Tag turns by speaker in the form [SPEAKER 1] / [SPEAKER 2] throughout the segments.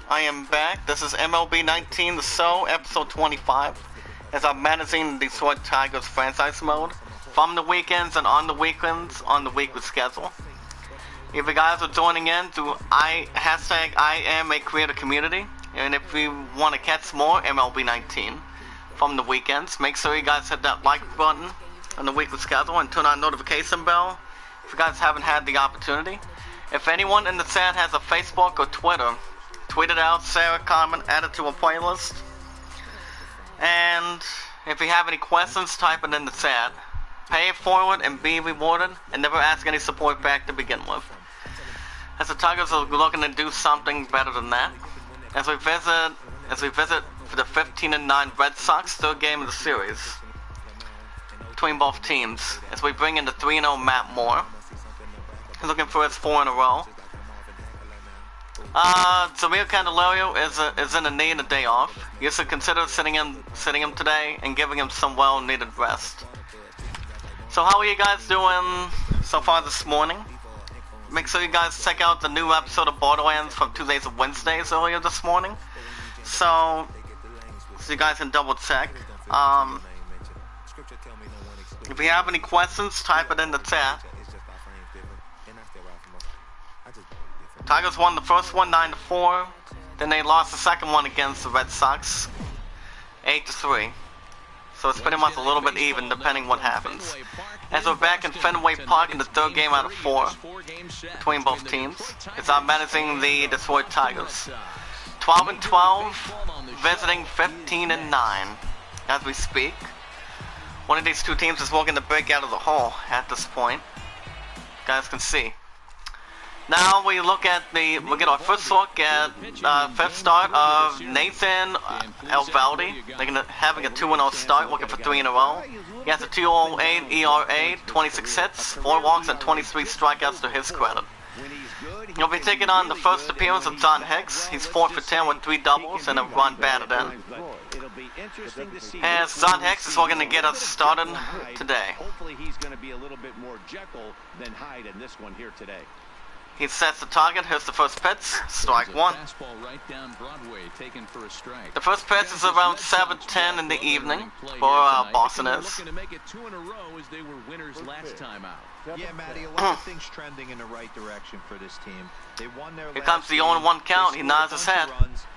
[SPEAKER 1] I am back. This is MLB 19 The Show, episode 25, as I'm managing the Detroit Tigers franchise mode from the weekends and on the weekends on the weekly schedule. If you guys are joining in through hashtag I am a creator community, and if you want to catch more MLB 19 from the weekends, make sure you guys hit that like button on the weekly schedule and turn on notification bell if you guys haven't had the opportunity. If anyone in the chat has a Facebook or Twitter, tweet it out, share a comment, add it to a playlist. And if you have any questions, type it in the chat. Pay it forward and be rewarded, and never ask any support back to begin with, as the Tigers are looking to do something better than that. As we visit for the 15-9 Red Sox, third game of the series between both teams, as we bring in the 3-0 Matt Moore. He's looking for his 4 in a row. Samir Candelario is in the need of a day off. You should consider sitting him today and giving him some well-needed rest. So how are you guys doing so far this morning? Make sure you guys check out the new episode of Borderlands from Tuesdays and Wednesdays earlier this morning, so you guys can double check. If you have any questions, type it in the chat. Tigers won the first one 9-4, then they lost the second one against the Red Sox 8-3. So it's pretty much a little bit even depending what happens. As we're back in Fenway Park in the third game out of 4 between both teams, as I'm managing the Detroit Tigers. 12-12, visiting 15-9 as we speak. One of these two teams is looking to break out of the hole at this point. You guys can see. Now we get our first look at fifth start of Nathan Eovaldi. They're having a 2-0 start, looking for 3 in a row. He has a 2.08 ERA, 26 hits, 4 walks, and 23 strikeouts to his credit. He'll be taking on the first appearance of John Hicks. He's 4 for 10 with 3 doubles and a run batted in. As John Hicks is looking to get us started today.
[SPEAKER 2] Hopefully he's going to be a little bit more Jekyll than Hyde in this one here today.
[SPEAKER 1] He sets the target. Here's the first pitch. Strike 1. The first pitch is around 7:10 in the evening for Boston is.
[SPEAKER 2] Yeah, Matty, a lot of things trending in the right direction for this team. They won their
[SPEAKER 1] Here comes the 0-1 count. He nods his head.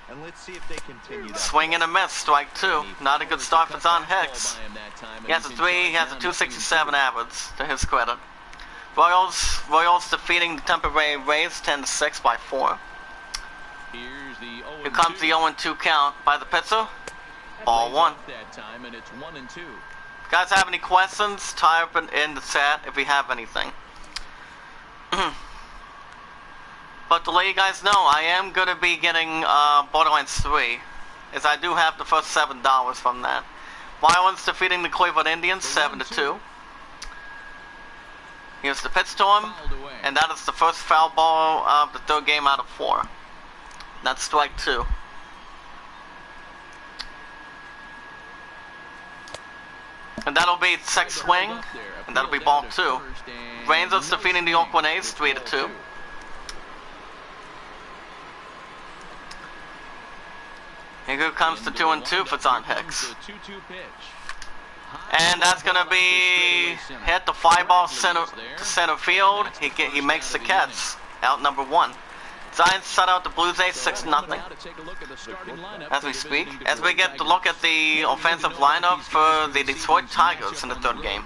[SPEAKER 2] And let's see if they continue that.
[SPEAKER 1] Swing and a miss. Strike 2. Not a good start for John Hicks. He has a 3. He has a 267 average to his credit. Royals defeating the Tampa Bay Rays 10-6 by 4. Here comes the 0-2 count by the pitcher. Ball 1. If you guys have any questions, type it in the chat if you have anything. But to let you guys know, I am going to be getting Borderlands 3, as I do have the first $7 from that. Marlins defeating the Cleveland Indians 7-2. Here's the pitch to him, and that is the first foul ball of the third game out of 4. That's strike 2. And that'll be second swing, and that'll be ball 2. Rangers defeating the Oakland A's 3-2. Here comes the 2-2 for John Hicks. And that's going to be hit the fly ball center field. He makes the catch. Out number 1. Giants shut out the Blue Jays 6-0 as we speak. As we get to look at the offensive lineup for the Detroit Tigers in the third game.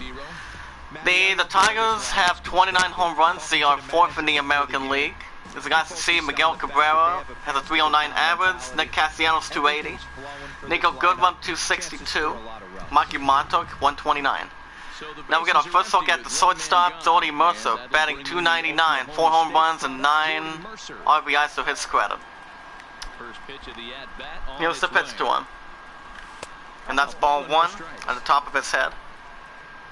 [SPEAKER 1] The Tigers have 29 home runs. They are 4th in the American League. As you guys can see, Miguel Cabrera has a 309 average. Nick Castellanos 280. Nico Goodwin 262. Mikey Montauk 129. Now we get our first look at the shortstop, Jordy Mercer, batting 299, 4 home runs and 9 RBIs to his credit. Here's the pitch to him. And that's ball 1 at the top of his head.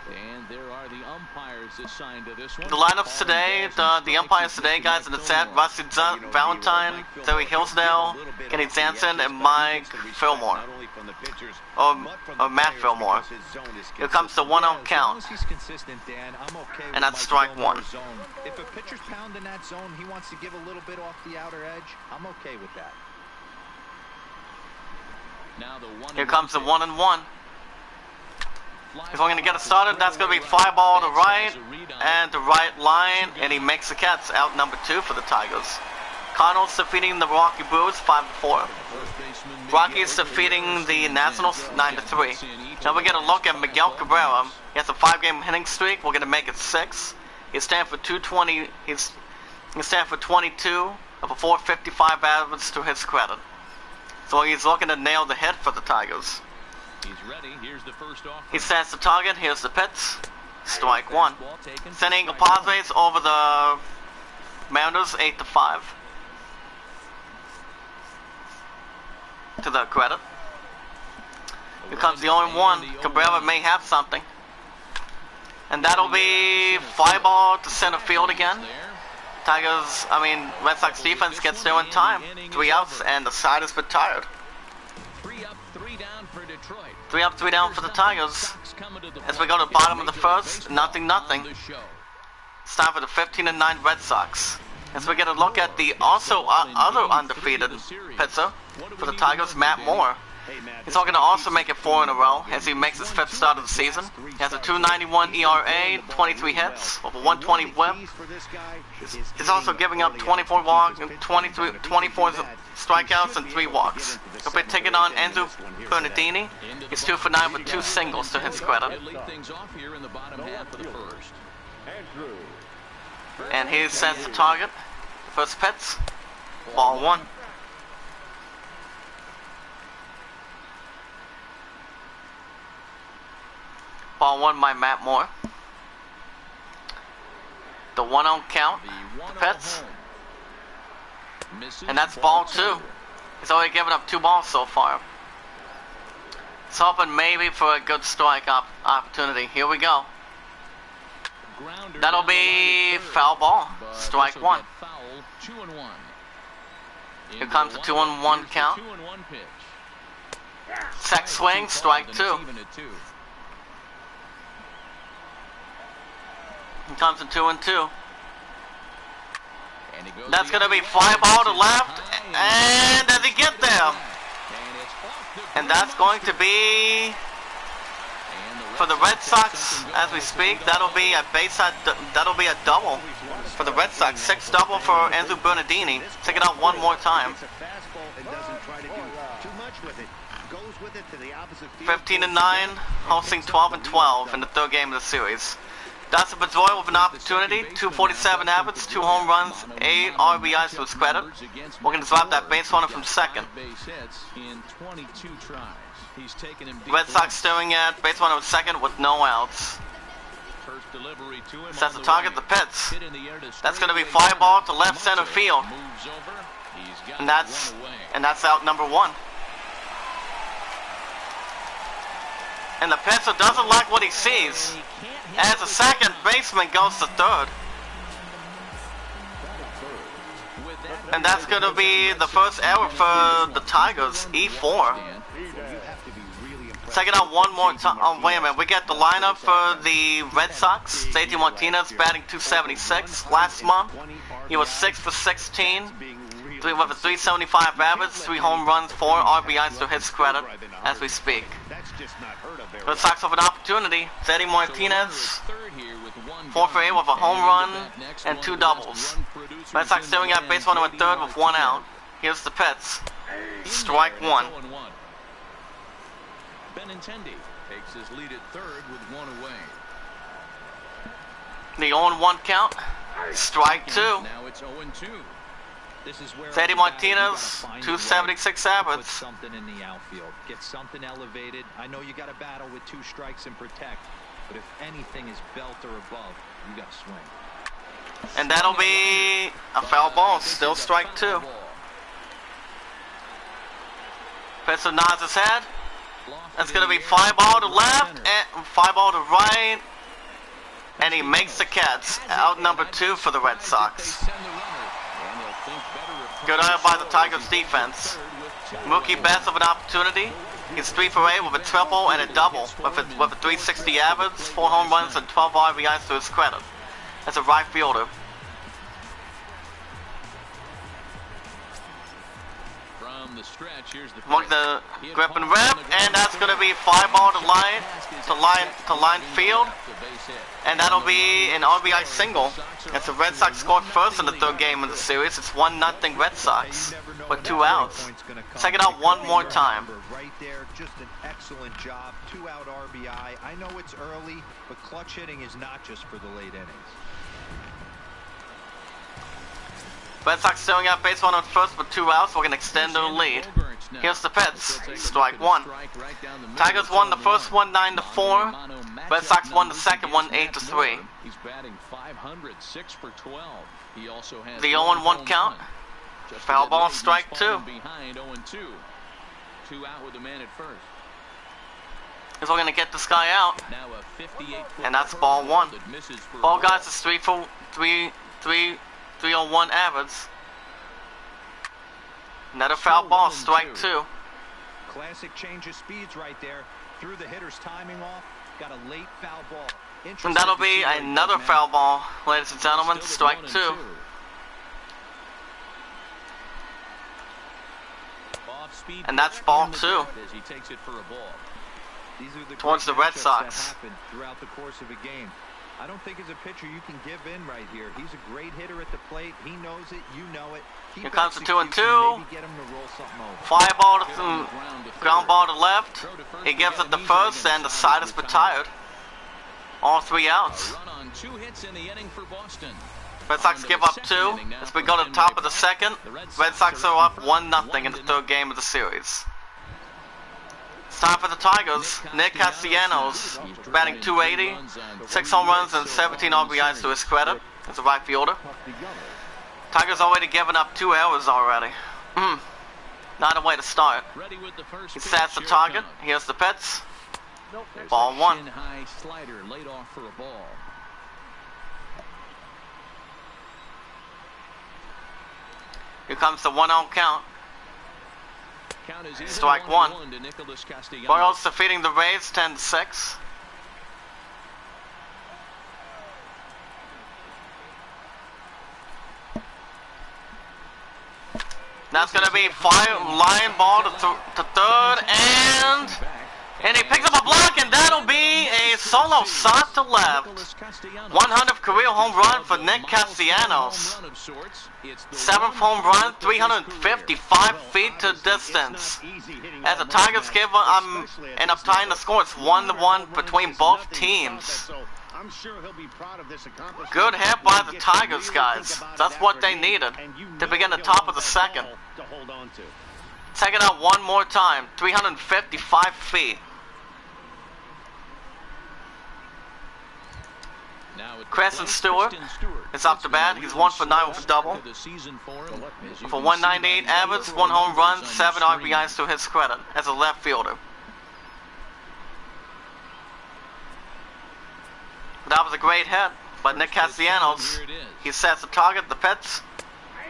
[SPEAKER 3] And there are the umpires assigned to this one.
[SPEAKER 1] The lineups today, the umpires today, guys, in the chat: Rusty Valentine, Terry Hillsdale, Kenny Jansen, and Mike Fillmore. Or Matt Fillmore. Here comes the 1-0 count. And that's strike 1.
[SPEAKER 2] If a pitcher's pounding that zone, he wants to give a little bit off the outer edge. I'm okay with that.
[SPEAKER 3] Now the 1-1
[SPEAKER 1] Here comes the
[SPEAKER 3] pitch.
[SPEAKER 1] 1-1. He's only gonna get it started. That's gonna be fly ball to right and the right line, and he makes the catch. Out number 2 for the Tigers. Cardinals defeating the Rocky Brewers 5-4. Rockies defeating the Nationals 9-3. Now we get a look at Miguel Cabrera. He has a 5-game hitting streak. We're gonna make it 6. He's stand for 220. He's stand for 22 of a 455 average to his credit. So he's looking to nail the hit for the Tigers.
[SPEAKER 3] He's ready. Here's the first offer.
[SPEAKER 1] He sends the target. Here's the pitch. Strike 1. Sending the Padres over the Mariners 8-5. To their credit. Here comes the 0-1. Cabrera may have something. And that'll be fly ball to center field again. Tigers, Red Sox defense gets there in time. 3 outs and the side has been tired.
[SPEAKER 3] 3 up, 3 down for Detroit.
[SPEAKER 1] 3 up, 3 down for the Tigers. As we go to the bottom of the first, 0-0. It's time for the 15-9 Red Sox. As we get a look at the other undefeated pitcher for the Tigers, Matt Moore. He's going to also make it 4 in a row as he makes his 5th start of the season. He has a 2.91 ERA, 23 hits, over 120 whip. He's also giving up 24 walks, 24 strikeouts, and 3 walks. He'll be taking on Enzo Bernardini. He's 2 for 9 with 2 singles to his credit. And he sets the target. First pitch, ball 1. Ball 1 by Matt Moore. The 1-0 count. The pitch. And that's ball 2. He's already given up 2 balls so far. He's hoping maybe for a good strike opportunity. Here we go. That'll be foul ball. Strike 1. Here comes the 2-1 count. Check swing. Strike 2. Here comes the 2-2. That's going to be fly ball to left. And does he get there? And that's going to be for the Red Sox as we speak. That'll be a double for the Red Sox. 6 double for Enzo Bernardini. Take it out one more time. 15-9, hosting 12-12 in the 3rd game of the series. Dustin Pedroia with an opportunity, 247 average, 2 home runs, 8 RBIs to his credit. We're going to drop that base runner from second. Red Sox staring at base runner with second with no outs. Sets the target, the pitch. That's going to be fly ball to left center field. And that's out number 1. And the pitcher doesn't like what he sees, as the second baseman goes to third. And that's going to be the first error for the Tigers, E4. Take it out one more time. Oh, wait a minute. We get the lineup for the Red Sox. JT Martinez batting 276 last month. He was 6 for 16. With a 375 average, 3 home runs, 4 RBIs to his credit as we speak. Red Sox have an opportunity. JT Martinez, 4 for 8 with a home run and 2 doubles. Red Sox staring at base runner at third with 1 out. Here's the pitch. Strike 1.
[SPEAKER 3] Benintendi takes his lead at third with 1 away.
[SPEAKER 1] The 0-1 count. Strike 2.
[SPEAKER 3] Now it's 0-2.
[SPEAKER 1] JT Martinez, 276 average.
[SPEAKER 2] Put something in the outfield. Get something elevated. I know you got to battle with 2 strikes and protect, but if anything is belt or above, you got to swing.
[SPEAKER 1] And that'll be a foul ball. Still strike 2. Pitcher nods his head. That's going to be fly ball to left and fly ball to right. And he makes the catch. Out number 2 for the Red Sox. Good eye by the Tigers defense. Mookie Betts of an opportunity. He's 3 for 8 with a triple and a double with a 360 average, 4 home runs and 12 RBIs to his credit. As a right fielder.
[SPEAKER 3] From down the stretch. Here's the
[SPEAKER 1] Mark the grip and rip, and that's going to be fly ball to line field, and that'll be an RBI single. As the Red Sox scored first in the third game of the series. It's 1-0 Red Sox with 2 outs. Check it out one more time.
[SPEAKER 4] Right there, just an excellent job. 2-out RBI. I know it's early, but clutch hitting is not just for the late innings.
[SPEAKER 1] Red Sox still got base runner on first with 2 outs. We're going to extend their lead. Here's the pitch. Strike one. Tigers won the first one 9-4. Red Sox won the second one 8-3.
[SPEAKER 3] He's batting 500, 6 for 12. He also has
[SPEAKER 1] the 0-1 count. Foul ball, strike two.
[SPEAKER 3] Behind 0-2. 2 out with a man at first.
[SPEAKER 1] Because we're going to get this guy out.
[SPEAKER 3] Now a 58-foot
[SPEAKER 1] and that's ball one. Ball guys is 301 average. Another foul ball, strike two.
[SPEAKER 4] Classic change of speeds right there. Threw the hitter's timing off. Got a late foul ball.
[SPEAKER 1] And that'll be another foul ball, ladies and gentlemen. Strike two. And that's ball two.
[SPEAKER 3] As he takes it for a ball.
[SPEAKER 4] These are the
[SPEAKER 1] towards the Red Sox.
[SPEAKER 4] Throughout the course of a game. I don't think as a pitcher you can give in right here. He's a great hitter at the plate. He knows it. You know it.
[SPEAKER 1] Here comes the 2-2. Fly ball to ground ball to left. He gives it the first, and the side is retired. All 3 outs. Red Sox give up 2. As we go to the top of the second, Red Sox are up 1-0 in the third game of the series. It's time for the Tigers. Nick Castellanos batting .280, 6 home runs and 17 RBIs to his credit as a right fielder. Tigers already given up 2 errors already. Not a way to start. He sets the target. Here's the pitch. Ball one. Here comes the 1-0 count. Strike one. Royals defeating the Rays 10-6. That's going to be line ball to third, and he picks up a block, and that'll be a solo shot to left. 100th career home run for Nick Castellanos. 7th home run, 355 feet to distance. As the Tigers end up tying the score, it's 1-1 between both teams. Good hit by the Tigers, guys. That's what they needed to begin the top of the second. Check it out one more time. 355 feet. Crescent Stewart is off the bat. He's 1 for 9 with a double. For 198 average, 1 home run, 7 RBIs to his credit as a left fielder. That was a great hit by Nick Castellanos. He sets the target, the pitch.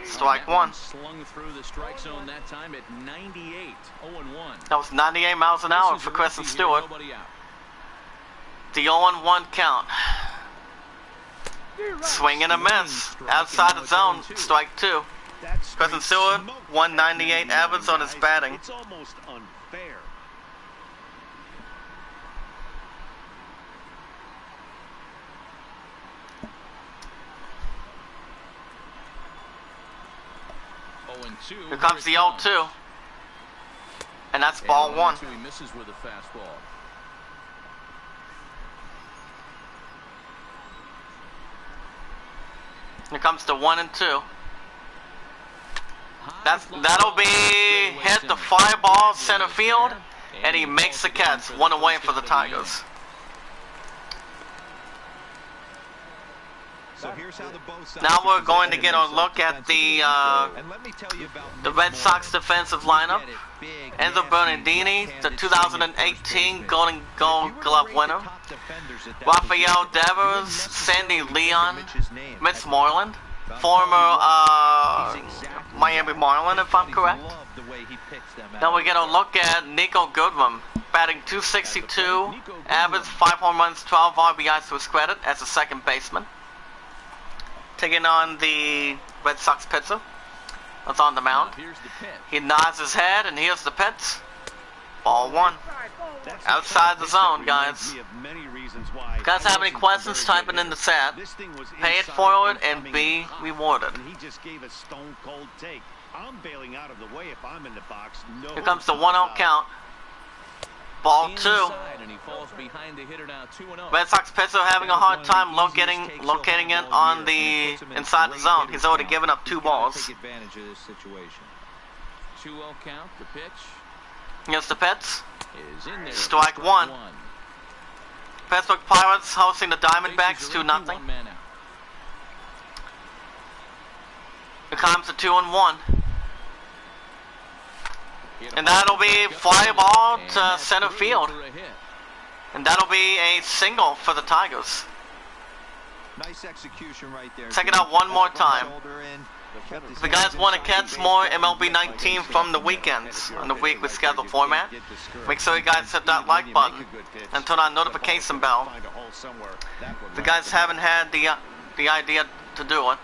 [SPEAKER 1] Strike one.
[SPEAKER 3] Slung through the strike zone that time at 98, 0-1.
[SPEAKER 1] That was 98 miles an hour for Crescent Stewart. The 0-1 count. Swing and a miss. Outside the zone, strike two. Crescent Stewart, 198 average on his batting.
[SPEAKER 4] It's almost unfair.
[SPEAKER 1] Here comes the 0-2. And that's ball one.
[SPEAKER 3] He misses with a fastball.
[SPEAKER 1] Here comes the 1-2. That'll be hit the fly ball center field, and he makes the catch. 1 away for the Tigers. Now we're going to get a look at the Red Sox defensive lineup. Enzo Bernardini, the 2018 Golden Gold Glove winner. Rafael Devers, Sandy Leon, Mitch Moreland, former Miami Marlin, if I'm correct. Now we get a look at Nico Goodrum, batting .262, average 5 home runs, 12 RBIs to his credit as a second baseman. Taking on the Red Sox pitcher. that's on the mound.
[SPEAKER 3] Here's the pitch.
[SPEAKER 1] He nods his head, and here's the pitch. Ball one. Outside the zone, guys. If you guys have any questions, type it in the chat. Pay it forward and be rewarded.
[SPEAKER 5] He just gave a stone cold take. I'm bailing out of the way if I'm in the box. No.
[SPEAKER 1] Here comes the 1-0 count. Ball two.
[SPEAKER 3] Inside, and he falls behind the hitter now, 2-0.
[SPEAKER 1] Red Sox pitcher having a hard time locating it on the inside the zone. He's already given up 2 balls.
[SPEAKER 4] Take advantage of this situation.
[SPEAKER 3] 2-0 count. The pitch
[SPEAKER 1] Here's the pitch.
[SPEAKER 3] is in there.
[SPEAKER 1] Strike one. Pittsburgh Pirates hosting the Diamondbacks 2-0.
[SPEAKER 3] Man out.
[SPEAKER 1] Here comes the 2-1. And that'll be fly ball to center field. And that'll be a single for the Tigers.
[SPEAKER 4] Nice execution right there.
[SPEAKER 1] Check it out one more time.
[SPEAKER 4] If
[SPEAKER 1] If you guys want to catch more MLB 19 from the weekends on the weekly schedule format, make sure you guys hit that like button and turn on notification bell. If you guys haven't had the idea to do it.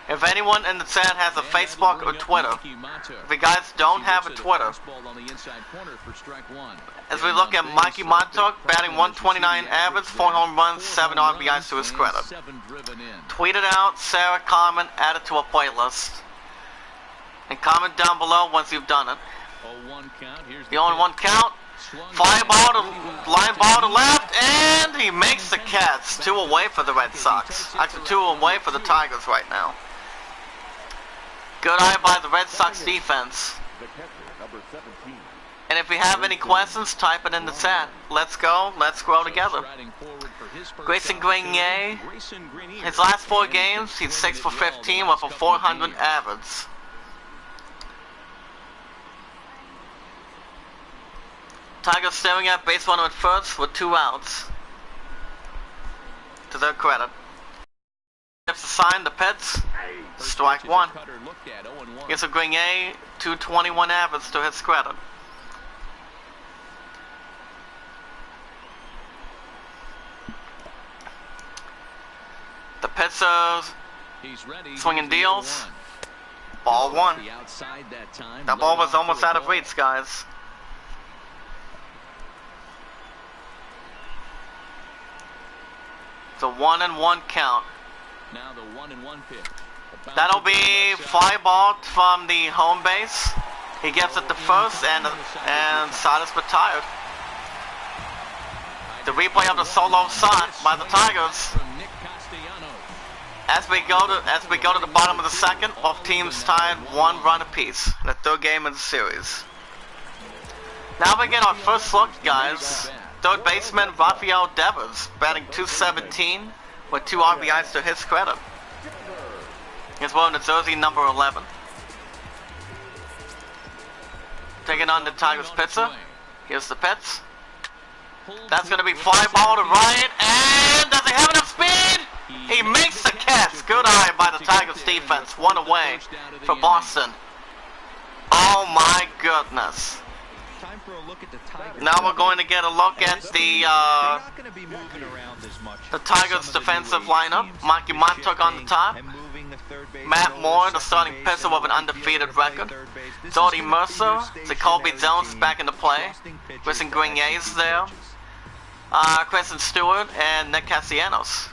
[SPEAKER 1] If anyone in the chat has a Facebook or Twitter, if you guys don't have a Twitter, as we look at Mikey Montauk batting 129 average, 4 home runs, 7 RBIs to his credit. Tweet it out, share a comment, add it to a playlist. And comment down below once you've done it. The 0-1 count. Fly ball to line ball to left, and he makes the catch. 2 away for the Red Sox. Actually 2 away for the Tigers right now. Good eye by the Red Sox defense. And if you have any questions, type it in the chat. Let's go. Let's grow together. Grayson Grenier, his last 4 games, he's 6 for 15 with a 400 average. Tigers staring at base runner at first with 2 outs. To their credit. Gives the sign, the pitch. Strike one. Gets a Grenier, 221 average to his credit. The pitcher swinging deals. Ball one. That ball was almost out of reach, guys. It's a 1-1 count.
[SPEAKER 3] Now the 1-1 pitch.
[SPEAKER 1] That'll be fly ball from the home base. He gives it to first, and Silas retired. The replay of the solo shot by the Tigers. As we go to the bottom of the second, both teams tied 1 run apiece in the 3rd game of the series. Now we get our first look, guys. 3rd baseman Rafael Devers batting .217 with 2 RBIs to his credit. He's wearing the jersey number 11. Taking on the Tigers pitcher. Here's the pitch. That's going to be fly ball to right, and does he have enough speed? He makes the catch. Good eye by the Tigers defense. 1 away for Boston. Oh my goodness. Now we're going to get a look at the Tigers defensive lineup. Mikey Montauk on the top. Matt Moore, the starting pitcher with an undefeated record. Jordy Mercer, Jacoby Jones back into play. Grayson Grenier's there. Kristen Stewart and Nick Castellanos.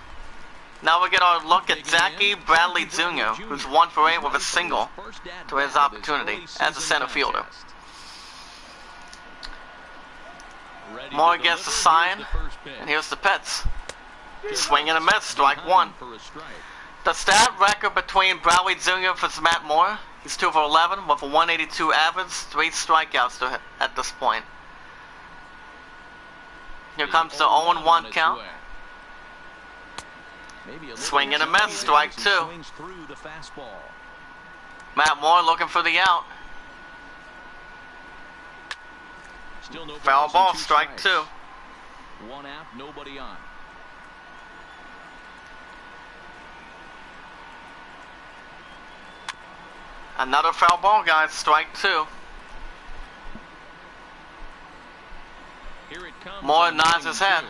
[SPEAKER 1] Now we get our look at Jackie Bradley Jr., who's 1 for 8 with a single to his opportunity as a center fielder. Moore gets the sign, and here's the pitch. Swing and a miss, strike one. The stat record between Bradley Jr. versus Matt Moore, he's 2 for 11 with a 182 average, 3 strikeouts at this point. Here comes the 0-1 count. Swing and a miss, strike two. Matt Moore looking for the out. Foul ball, strike two.
[SPEAKER 3] One out, nobody on.
[SPEAKER 1] Another foul ball, guys, strike two. Moore nods his head.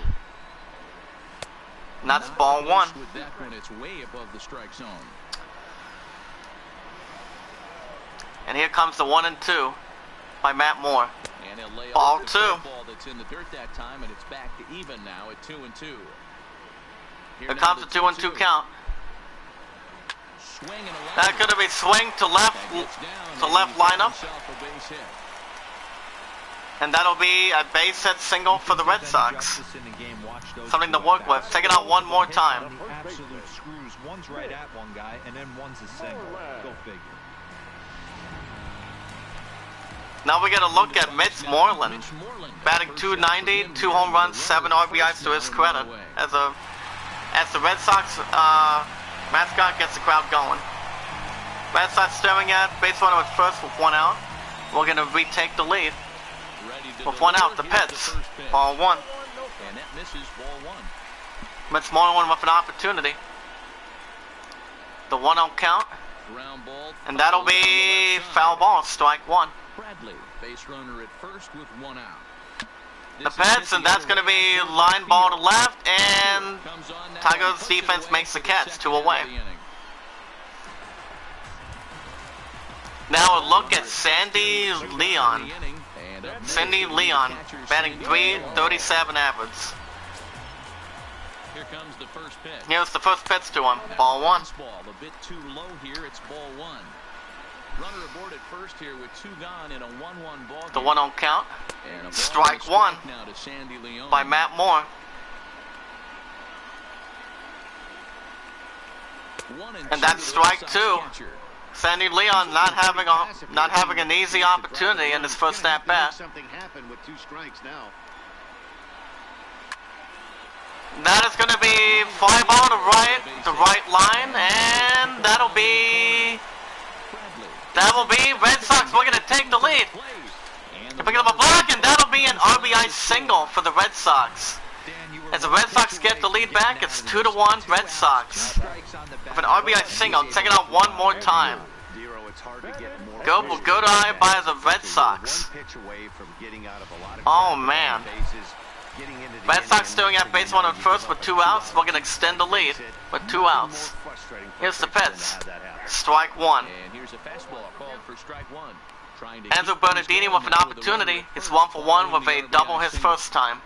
[SPEAKER 1] And that's ball one. And here comes the 1-2 by Matt Moore.
[SPEAKER 3] And he'll lay
[SPEAKER 1] Ball
[SPEAKER 3] off the
[SPEAKER 1] 2.
[SPEAKER 3] ball that's in the dirt that time, and it's back to even now at 2-2.
[SPEAKER 1] Here comes the 2-2 count.
[SPEAKER 3] Swing and a line.
[SPEAKER 1] That could have been swing to left lineup. And that'll be a base hit single for the Red Sox. Something to work with. Take it out one more time.
[SPEAKER 4] Absolute screws. One's right at one guy, and then one's a single. Go figure.
[SPEAKER 1] Now we get a look at Mitch Moreland. Batting .290, 2 home runs, 7 RBIs to his credit. As the Red Sox mascot gets the crowd going. Red Sox staring at base runner at first with 1 out. We're going to retake the lead. With 1 out, the Pits. Ball 1.
[SPEAKER 3] And that misses ball 1.
[SPEAKER 1] Mitch Moreland with an opportunity. The 1-0 count. And that'll be foul ball, strike 1.
[SPEAKER 3] Bradley, base runner at first with 1 out.
[SPEAKER 1] The Pets, and that's going to be line ball to left, and Tigers defense makes the catch, 2 away. Now a look at Sandy Leon. Sandy Leon, batting .337 average.
[SPEAKER 3] Here comes the first pitch.
[SPEAKER 1] Here's the first pitch to him, ball 1.
[SPEAKER 3] A bit too low here, it's ball 1. Runner aboard at first here with 2 gone in a 1-1 ball game.
[SPEAKER 1] The 1-0 count.
[SPEAKER 3] And
[SPEAKER 1] Strike 1
[SPEAKER 3] now to Sandy Leon
[SPEAKER 1] by Matt Moore.
[SPEAKER 3] 1
[SPEAKER 1] And that's strike 2. Sandy Leon not having an easy opportunity in his first at bat.
[SPEAKER 5] Something happened with 2 strikes now.
[SPEAKER 1] That is going to be fly ball to the right line, and that'll be Red Sox looking to take the lead. They're picking up a block, and that'll be an RBI single for the Red Sox. As the Red Sox get the lead back, it's 2-1 Red Sox. With an RBI single, take it out one more time. Good eye by the Red Sox. Oh man. Red Sox doing at base runner first with 2 outs. We're going to extend the lead with 2 outs. Here's the pitch. Strike 1.
[SPEAKER 3] And here's a fastball called for strike 1.
[SPEAKER 1] Andrew Bernardini with an opportunity. He's 1 for 1 with a double his first time.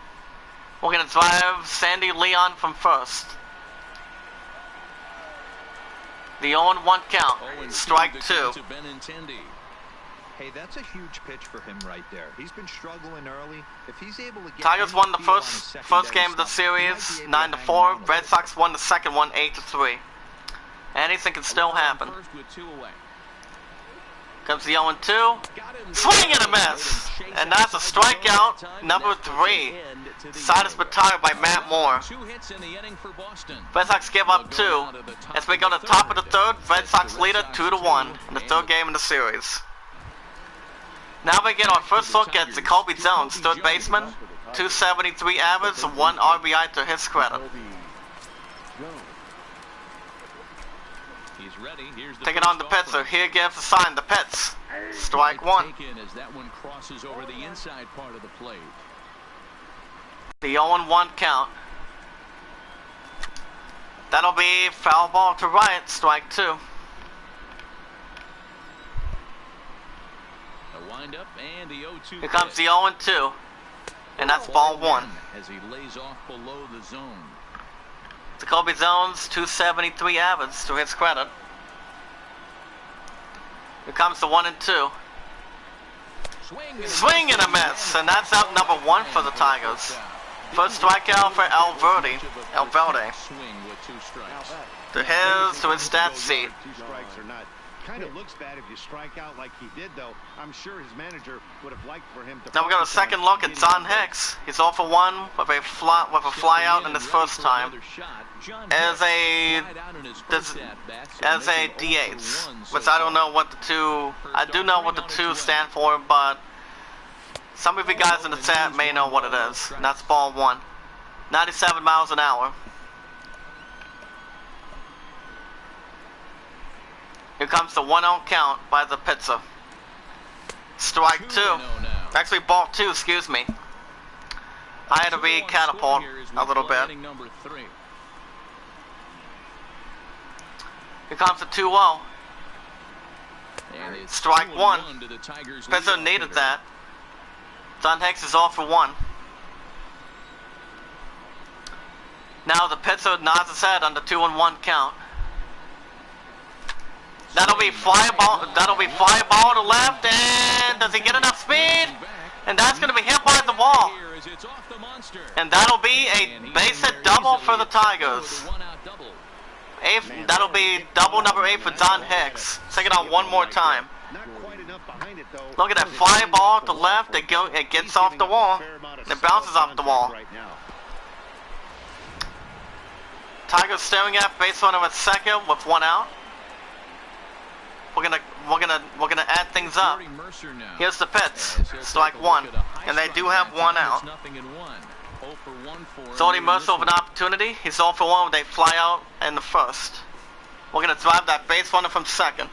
[SPEAKER 1] We're going to drive Sandy Leon from first. The 0-1 count. Strike 2.
[SPEAKER 4] Hey, that's a huge pitch for him right there. He's been struggling early. If he's able to get
[SPEAKER 1] Tigers won the first game of the series, 9-4. Red Sox won the second one, 8-3. Anything can still happen. Comes the 0-2. Swing and a miss. And that's a strikeout, number 3. Side is retired by Matt Moore. Red Sox give up 2. As we go to the top of the third, Red Sox lead it 2-1 in the third game of the series. Now we get our first look at Jacoby Jones, third baseman, 273 average, 1 RBI to his credit. Take it on the pitcher. Here gives the sign, the pitch. Strike 1.
[SPEAKER 3] As that one crosses over the inside part of the plate.
[SPEAKER 1] The 0-1 count. That'll be foul ball to right, strike 2.
[SPEAKER 3] Up and the 0-2
[SPEAKER 1] Here comes the 0-2, and that's ball 1.
[SPEAKER 3] As he lays off below the zone.
[SPEAKER 1] Jacoby Jones, 273 average to his credit. Here comes the 1-2. Swing and a miss, and that's out number 1 for the Tigers. First strikeout for Alverde. To his stat sheet.
[SPEAKER 5] Kind of looks bad if you strike out like he did, though. I'm sure his manager would have liked for him to.
[SPEAKER 1] Now we got a second look at John Hicks. He's 0 for 1 with a fly out in his first time. As a DH, which I don't know what the two. I do know what the 2 stand for, but some of you guys in the chat may know what it is. And that's ball 1. 97 miles an hour. Here comes the 1-0 count by the pitcher. Strike 2. Actually, ball 2, excuse me. I had to re-catapult a little bit. Here comes the 2-0.
[SPEAKER 3] And it's
[SPEAKER 1] Strike 1.
[SPEAKER 3] 2-1 to the Tigers'
[SPEAKER 1] Pitcher
[SPEAKER 3] leadoff
[SPEAKER 1] needed
[SPEAKER 3] hitter.
[SPEAKER 1] that. John Hicks is 0 for 1. Now the pitcher nods his head on the 2-1 count. That'll be fly ball. That'll be fly ball to left, and does he get enough speed? And that's going to be hit by the wall. And that'll be a base hit double for the Tigers. That'll be double number 8 for John Hicks. Check it out one more time. Look at that fly ball to left. It gets off the wall. It bounces off the wall. Tigers staring at base runner at second with 1 out. We're gonna add things up. Here's the pitch. Strike 1. And they do have 1 out. Jordy Mercer with an opportunity. He's 0 for 1 with a fly out in the first. We're gonna drive that base runner from second.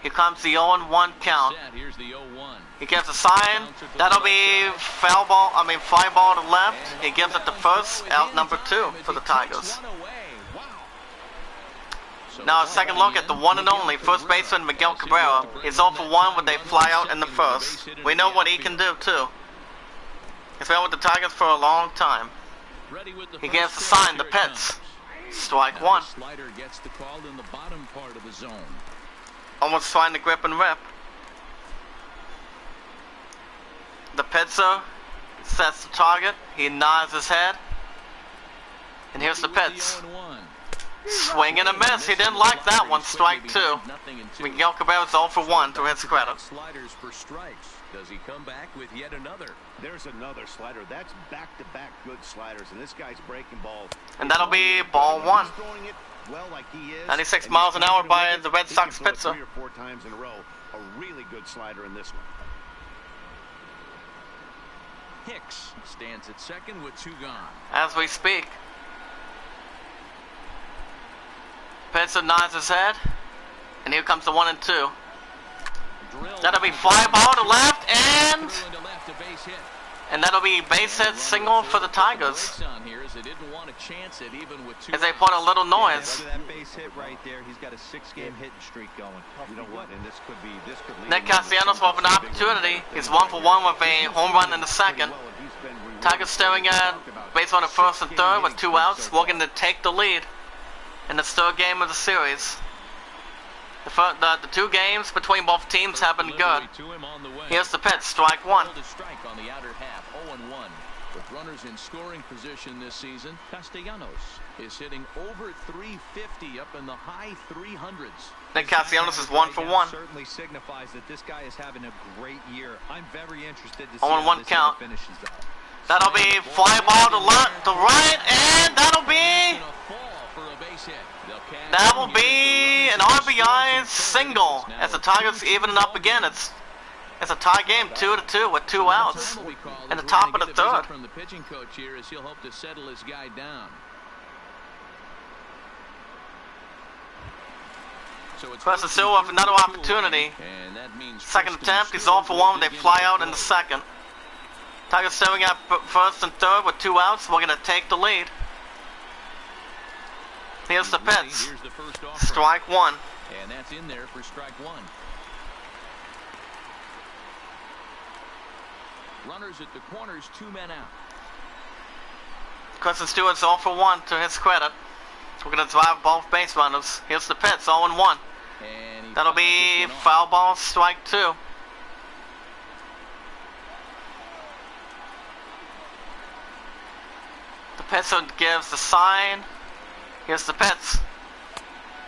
[SPEAKER 1] Here comes the 0-1 count. He gives a sign. That'll be foul ball. Fly ball to left. He gives it to first. Out number 2 for the Tigers. Now a second look at the one and only first baseman Miguel Cabrera. He's 0 for 1 with a fly out in the first. We know what he can do too. He's been with the Tigers for a long time. He gives the sign, the pitch. Strike 1.
[SPEAKER 3] Slider gets the call in the bottom part of the zone.
[SPEAKER 1] Almost trying to grip and rip. The pitcher sets the target. He nods his head. And here's the pitch. Swing and a miss. He didn't like that one. Strike 2. Miguel Cabrera's 0 for 1 to his credit.
[SPEAKER 3] Sliders for strikes. Does he come back with yet another?
[SPEAKER 5] There's another slider. That's back-to-back good sliders, and this guy's breaking balls.
[SPEAKER 1] And that'll be ball 1.
[SPEAKER 5] He's throwing it well like he is.
[SPEAKER 1] 96 miles an hour by the Red Sox pitcher.
[SPEAKER 5] 3 or 4 times in a row. A really good slider in this one.
[SPEAKER 3] Hicks stands at second with 2 gone.
[SPEAKER 1] As we speak. Pitcher nods his head. And here comes the 1 and 2. That'll be fly ball to left, and that'll be base hit single for the Tigers. As they put a little noise.
[SPEAKER 4] That base hit right there. He's got a 6-game hitting streak going. You know what? And this could lead.
[SPEAKER 1] Nick Castellanos will have an opportunity. He's 1 for 1 with a home run in the second. Tigers staring at base on the first and third with 2 outs, looking to take the lead in the third game of the series. The 2 games between both teams have been good. Here's the pitch, strike 1.
[SPEAKER 3] On the outer half, 0-1. With runners in scoring position this season, Castellanos is hitting over 350, up in the high 300s.
[SPEAKER 1] Nick Castellanos is 1 for 1.
[SPEAKER 4] Certainly signifies that this guy is having a great year. I'm very interested to see
[SPEAKER 1] 0-1
[SPEAKER 4] how this
[SPEAKER 1] count.
[SPEAKER 4] finishes out.
[SPEAKER 1] That'll be fly ball to left, to right, and that'll be an RBI single as the Tigers even up again. It's a tie game, 2-2 with 2 outs in the top of the third.
[SPEAKER 3] From the pitching coach here as he'll hope to settle his guy down.
[SPEAKER 1] Preston Silva with another opportunity. Second attempt, he's 0 for 1 with a fly out in the second. Tigers staring at first and third with 2 outs. We're going to take the lead. Here's the pitch. Strike 1.
[SPEAKER 3] And that's in there for strike 1. Runners at the corners, 2 men out.
[SPEAKER 1] Kristen Stewart's 0 for 1 to his credit. We're going to drive both base runners. Here's the pitch, 0-1. That'll be foul ball, strike 2. The pitcher gives the sign. Here's the pitch.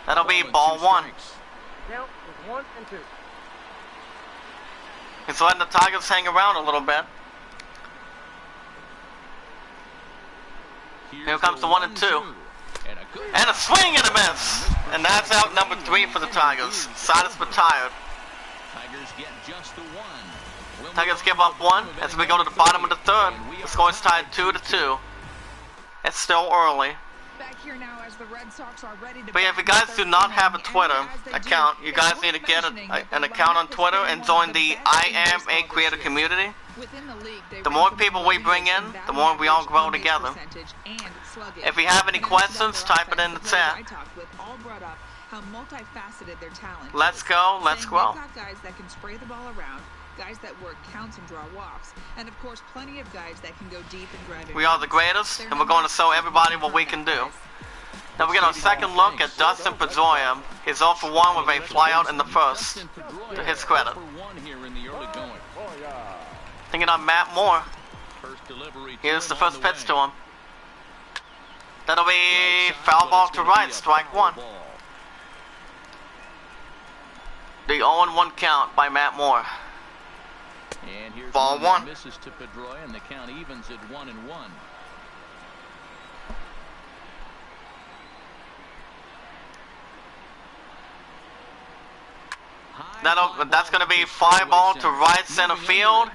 [SPEAKER 1] That'll be ball 1.
[SPEAKER 6] Count is 1 and 2.
[SPEAKER 1] He's letting the Tigers hang around a little bit. Here comes the 1 and 2. And a swing and a miss. And that's out number 3 for the Tigers. Silas retired.
[SPEAKER 3] Tigers get just the 1.
[SPEAKER 1] Tigers give up 1 as we go to the bottom of the third. The score is tied 2-2. It's still early. But if you guys do not have a Twitter account, you guys need to get an account on Twitter and join the I Am a Creator community.
[SPEAKER 7] Within the league,
[SPEAKER 1] The more people we bring in, the more we all grow together. If you have any questions, type it in the chat. How multifaceted their talent. Let's go, let's grow. They've got guys that can spray the ball around, guys that work counts and draw walks, and of course plenty of guys that can go deep and drive it. We are the greatest, and we're going to show everybody what we can do. Now we get our second look at Dustin Pedroia. He's 0 for 1 with a flyout in the first, to his credit. Thinking on Matt Moore. Here's the first pitch to him. That'll be foul ball to right, strike one. The 0-1 count by Matt Moore.
[SPEAKER 3] And here's
[SPEAKER 1] ball one.
[SPEAKER 3] Misses to Pedroia, and the count evens at 1-1.
[SPEAKER 1] That's going to be fly ball to right center field,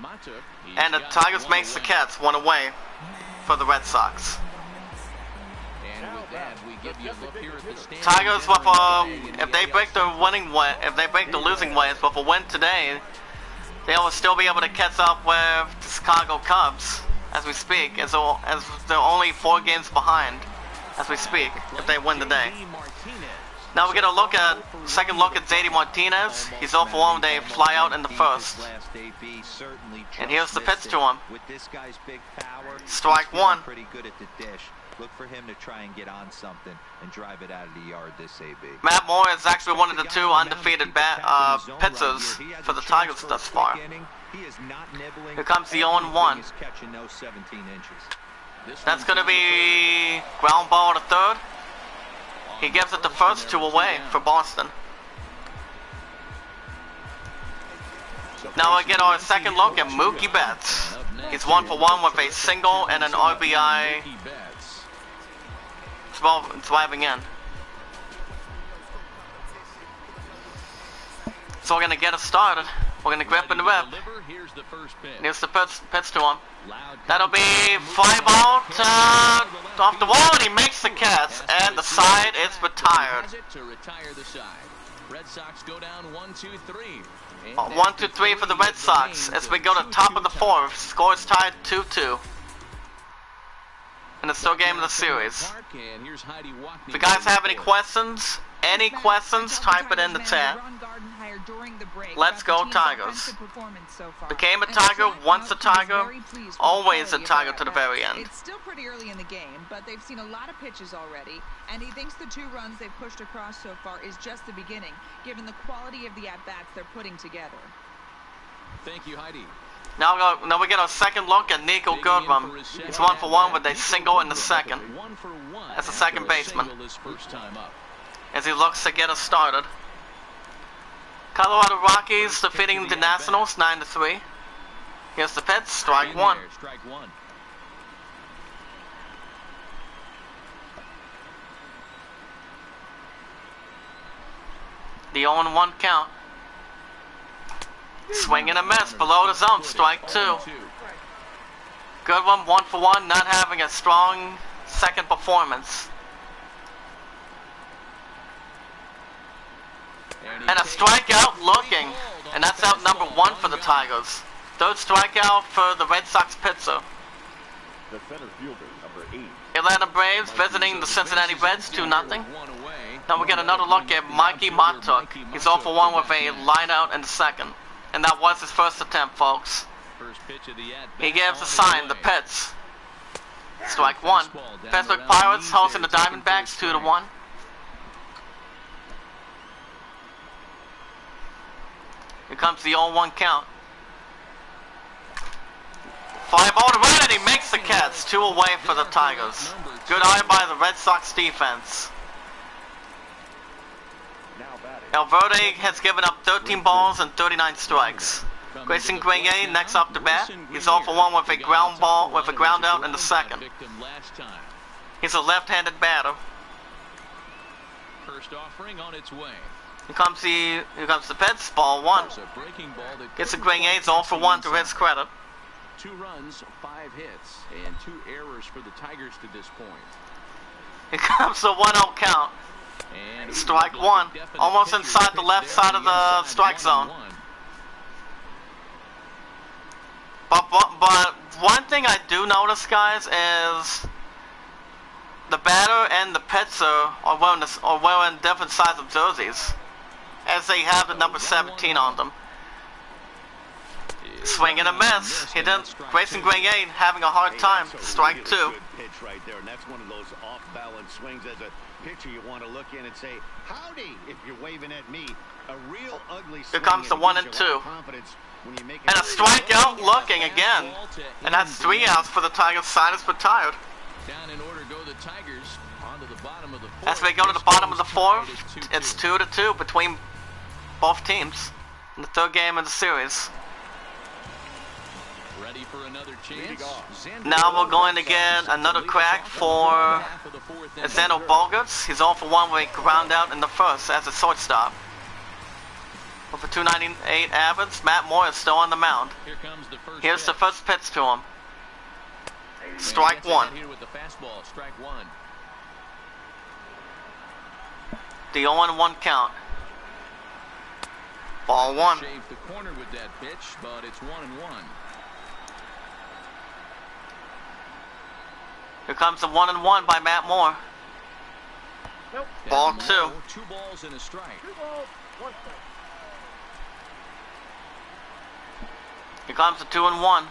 [SPEAKER 1] and the Tigers makes the catch, one away for the Red Sox. Tigers with if they break the winning way, if they break the losing ways with a win today, they will still be able to catch up with the Chicago Cubs as we speak, as they're only 4 games behind as we speak if they win today. Now we get a second look at JD Martinez. He's 0 for 1 with a flyout in the first. And here's the pitch to him. Strike one.
[SPEAKER 4] Pretty good at the dish. Look for him to try and get on something and drive it out of the yard this AB.
[SPEAKER 1] Matt Moore is actually one of the 2 undefeated pitchers for the Tigers thus far. Here comes the 0-1. That's going to be ground ball to third. He gives it the first 2 away for Boston. Now we get our second look at Mookie Betts. He's 1 for 1 with a single and an RBI driving in. So we're going to get us started. We're going to grip and rip. Here's the pitch to him. That'll be fly ball off the wall, and he makes the catch, and the side is retired.
[SPEAKER 3] Red Sox go down 1-2-3.
[SPEAKER 1] 1-2-3 for the Red Sox as we go to top of the 4th. Score is tied 2-2. And it's still game of the series. If you guys have any questions, type it in the chat. Let's go Tigers. Became a Tiger, once a Tiger, always a Tiger to the very end.
[SPEAKER 7] It's still pretty early in the game, but they've seen a lot of pitches already, and he thinks the 2 runs they've pushed across so far is just the beginning, given the quality of the at-bats they're putting together.
[SPEAKER 3] Thank you, Heidi.
[SPEAKER 1] Now we get our second look at Nico Goodrum. He's 1 for 1 with a single in the second. As a second baseman. As he looks to get us started. Colorado Rockies defeating the Nationals 9-3. Here's the pitch, strike one. The 0-1 count. Swing and a miss below the zone, strike 2. Good one, 1 for 1, not having a strong second performance. And a strikeout looking, and that's out number 1 for the Tigers. Third strikeout for the Red Sox pitcher.
[SPEAKER 8] The center fielder, number 8.
[SPEAKER 1] Atlanta Braves visiting the Cincinnati Reds 2-0. Now we get another look at Mikey Montauk. He's 0 for 1 with a line out in the second. And that was his first attempt, folks. He gives a sign, the pitch. Strike 1. Pittsburgh Pirates hosting the Diamondbacks 2-1. Here comes the 0-1 count. Fly ball to right, and he makes the catch. 2 away for the Tigers. Good eye by the Red Sox defense. Alverde has given up 13 balls and 39 strikes. Grayson Grenier next up to bat. He's 0 for 1 with a ground out in the second. He's a left-handed batter.
[SPEAKER 3] First offering on its way.
[SPEAKER 1] Here comes the pitch, ball 1. Gets a Grenier, 0 for 1 to his credit.
[SPEAKER 3] 2 runs, 5 hits, and 2 errors for the Tigers to this point.
[SPEAKER 1] Here comes the 1-0 count. Strike 1, almost inside the left side of the strike zone. But one thing I do notice, guys, is the batter and the pitcher are wearing different size of jerseys, as they have the number 17 on them. Swing and a miss. He didn't. Grayson Gray having a hard time. Strike 2.
[SPEAKER 5] Good pitch right there, and that's one of those off-balance swings. As a pitcher, you want to look in and say, "Howdy!" if you're waving at me. A real ugly swing.
[SPEAKER 1] Here comes the 1 and 2. And a strikeout looking again. And that's 3 outs for the Tigers. Side is retired.
[SPEAKER 3] Down in order go the Tigers onto the bottom of the fourth.
[SPEAKER 1] As we go to the bottom of the 4th, it's 2-2 between both teams in the 3rd game of the series.
[SPEAKER 3] Ready for another chance.
[SPEAKER 1] Now we're going to get another crack for Xander Bogaerts. He's all for 1 with a ground out in the 1st as a shortstop. With a 298 average, Matt Moore is still on the mound. Here's the first pitch to him. Strike 1.
[SPEAKER 3] Here with the fastball, strike 1.
[SPEAKER 1] The 0-1 count. Ball 1.
[SPEAKER 3] Shaved the corner with that pitch, but it's 1-1.
[SPEAKER 1] Here comes the 1-1 by Matt Moore.
[SPEAKER 6] Nope.
[SPEAKER 1] Ball 2.
[SPEAKER 3] 2 balls and a strike.
[SPEAKER 6] 2 balls, 1 strike.
[SPEAKER 1] Here comes the 2-1.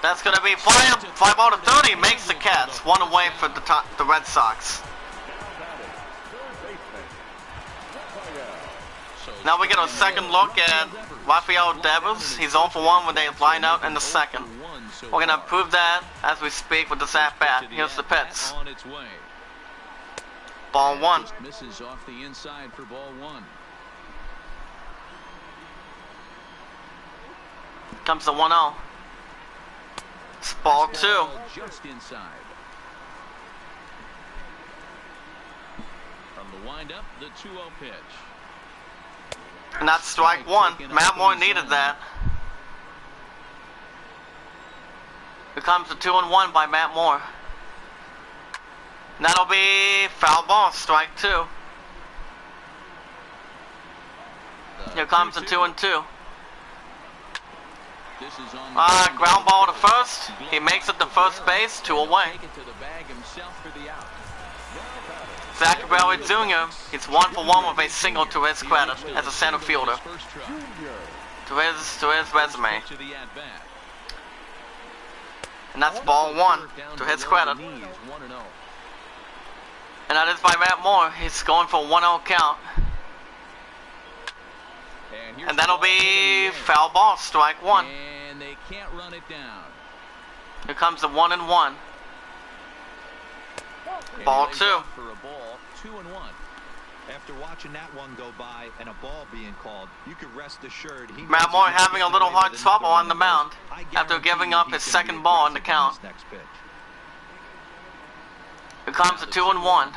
[SPEAKER 1] That's going to be fly ball to 30. Makes the catch. 1 away for the Red Sox. Now we get a second look at Rafael Devers. He's 0 for 1 with a line out in the 2nd. We're going to improve that as we speak with this at-bat. Here's the pitch. Ball 1.
[SPEAKER 3] Misses off the inside for ball 1.
[SPEAKER 1] Comes the 1-0. It's ball 2.
[SPEAKER 3] Just inside. From the windup, the 2-0 pitch.
[SPEAKER 1] And that's strike 1. Matt Moore needed that. Here comes the 2-1 by Matt Moore. And that'll be foul ball, strike 2. Here comes the 2-2. Ground ball to first. He makes it to first base, 2 away. Zachary Jr. He's 1 for 1 with a single to his credit as a center fielder. To his resume. And that's ball 1 to his credit. And that is by Matt Moore. He's going for a 1-0 count. And that'll be foul ball, strike 1.
[SPEAKER 3] And they can't run it down.
[SPEAKER 1] Here comes the 1-1. Ball 2.
[SPEAKER 3] For a ball, 2-1.
[SPEAKER 4] After watching that one go by and a ball being called, you could rest assured he
[SPEAKER 1] Matt Moore having a little hard trouble on the mound after giving up his 2nd ball in the count. Here comes the 2-1.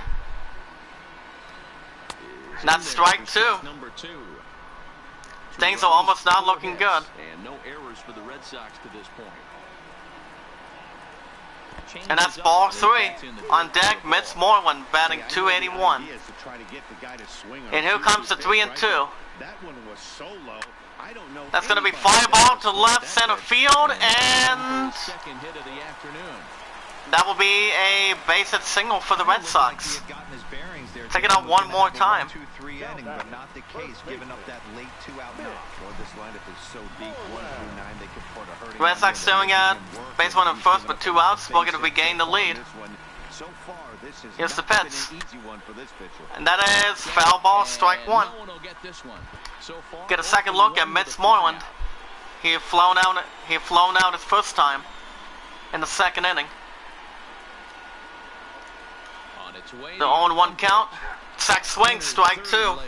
[SPEAKER 1] And that's strike 2.
[SPEAKER 3] Number 2.
[SPEAKER 1] Things are almost not looking good.
[SPEAKER 3] And no errors for the Red Sox to this point.
[SPEAKER 1] And that's ball 3. On deck, Mitch Moreland batting 281. And here comes the 3-2. That's going to be fly ball to left center field, and that will be a base hit single for the Red Sox. Take it out one more time.
[SPEAKER 4] 2-3 inning, but not the case, giving up that late 2-out knock. Well, this lineup is so deep, 1 through 9, they could put a hurting.
[SPEAKER 1] Red Sox staring at base 1 and first, but 2 outs. We're going to regain the lead. Here's the pitch. And that is foul ball, strike 1. Get a second look at Mitch Moreland. He had flown out his first time in the 2nd inning. The 0-1 count. Sack swing, strike 2. So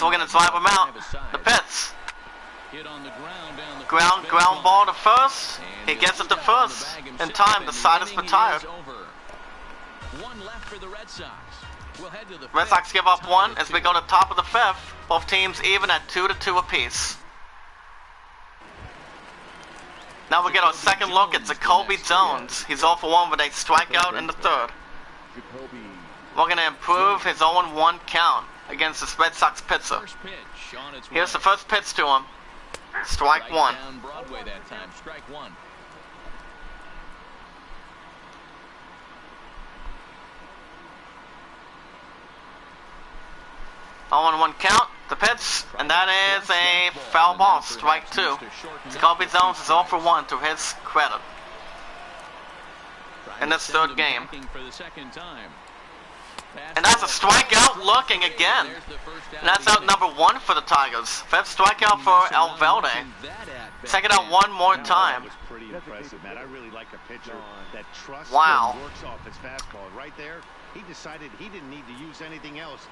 [SPEAKER 1] we're going to drive him out. The pitch. Ground ball to first. He gets it to first. In time, the side is retired. Red Sox give up 1 as we go to top of the 5th. Both teams even at 2-2 apiece. Now we get our second look at Jacoby Jones. He's 0 for 1 with a strikeout in the 3rd. We're going to improve his 0-1 count. against this Red Sox pitcher.
[SPEAKER 3] First pitch on its
[SPEAKER 1] Here's the
[SPEAKER 3] way.
[SPEAKER 1] first pitch to him. Strike
[SPEAKER 3] Right
[SPEAKER 1] one.
[SPEAKER 3] down Broadway that time. Strike one.
[SPEAKER 1] On 1 count, the pitch, and that is a foul ball, strike two. Jacoby Jones is 0 for 1 to his credit in this third game.
[SPEAKER 3] For the second time.
[SPEAKER 1] And that's a strikeout looking again. And that's out number 1 for the Tigers. Fifth strikeout for Alvelde. Check it out one more time.
[SPEAKER 5] That was pretty impressive, Matt. I really like a pitcher that trusts
[SPEAKER 1] Wow.
[SPEAKER 5] and works off his fastball. Right there, he decided he didn't need to use anything else.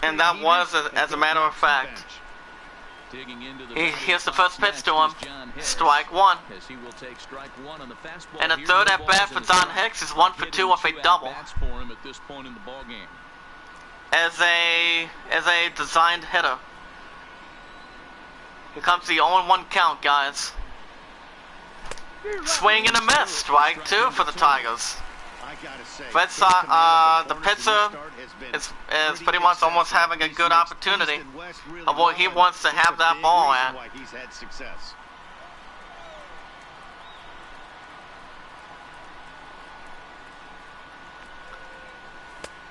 [SPEAKER 1] And that was, as a matter of fact. Here's the first pitch to him. Strike one. And a third at bat for Don Hicks is 1 for 2 with a double. As a designed hitter. Here comes the 0-1 count, guys. Swing and a miss. Strike two for the Tigers. Red Sox, the pitcher is pretty much almost having a good opportunity of what he wants to have that ball at.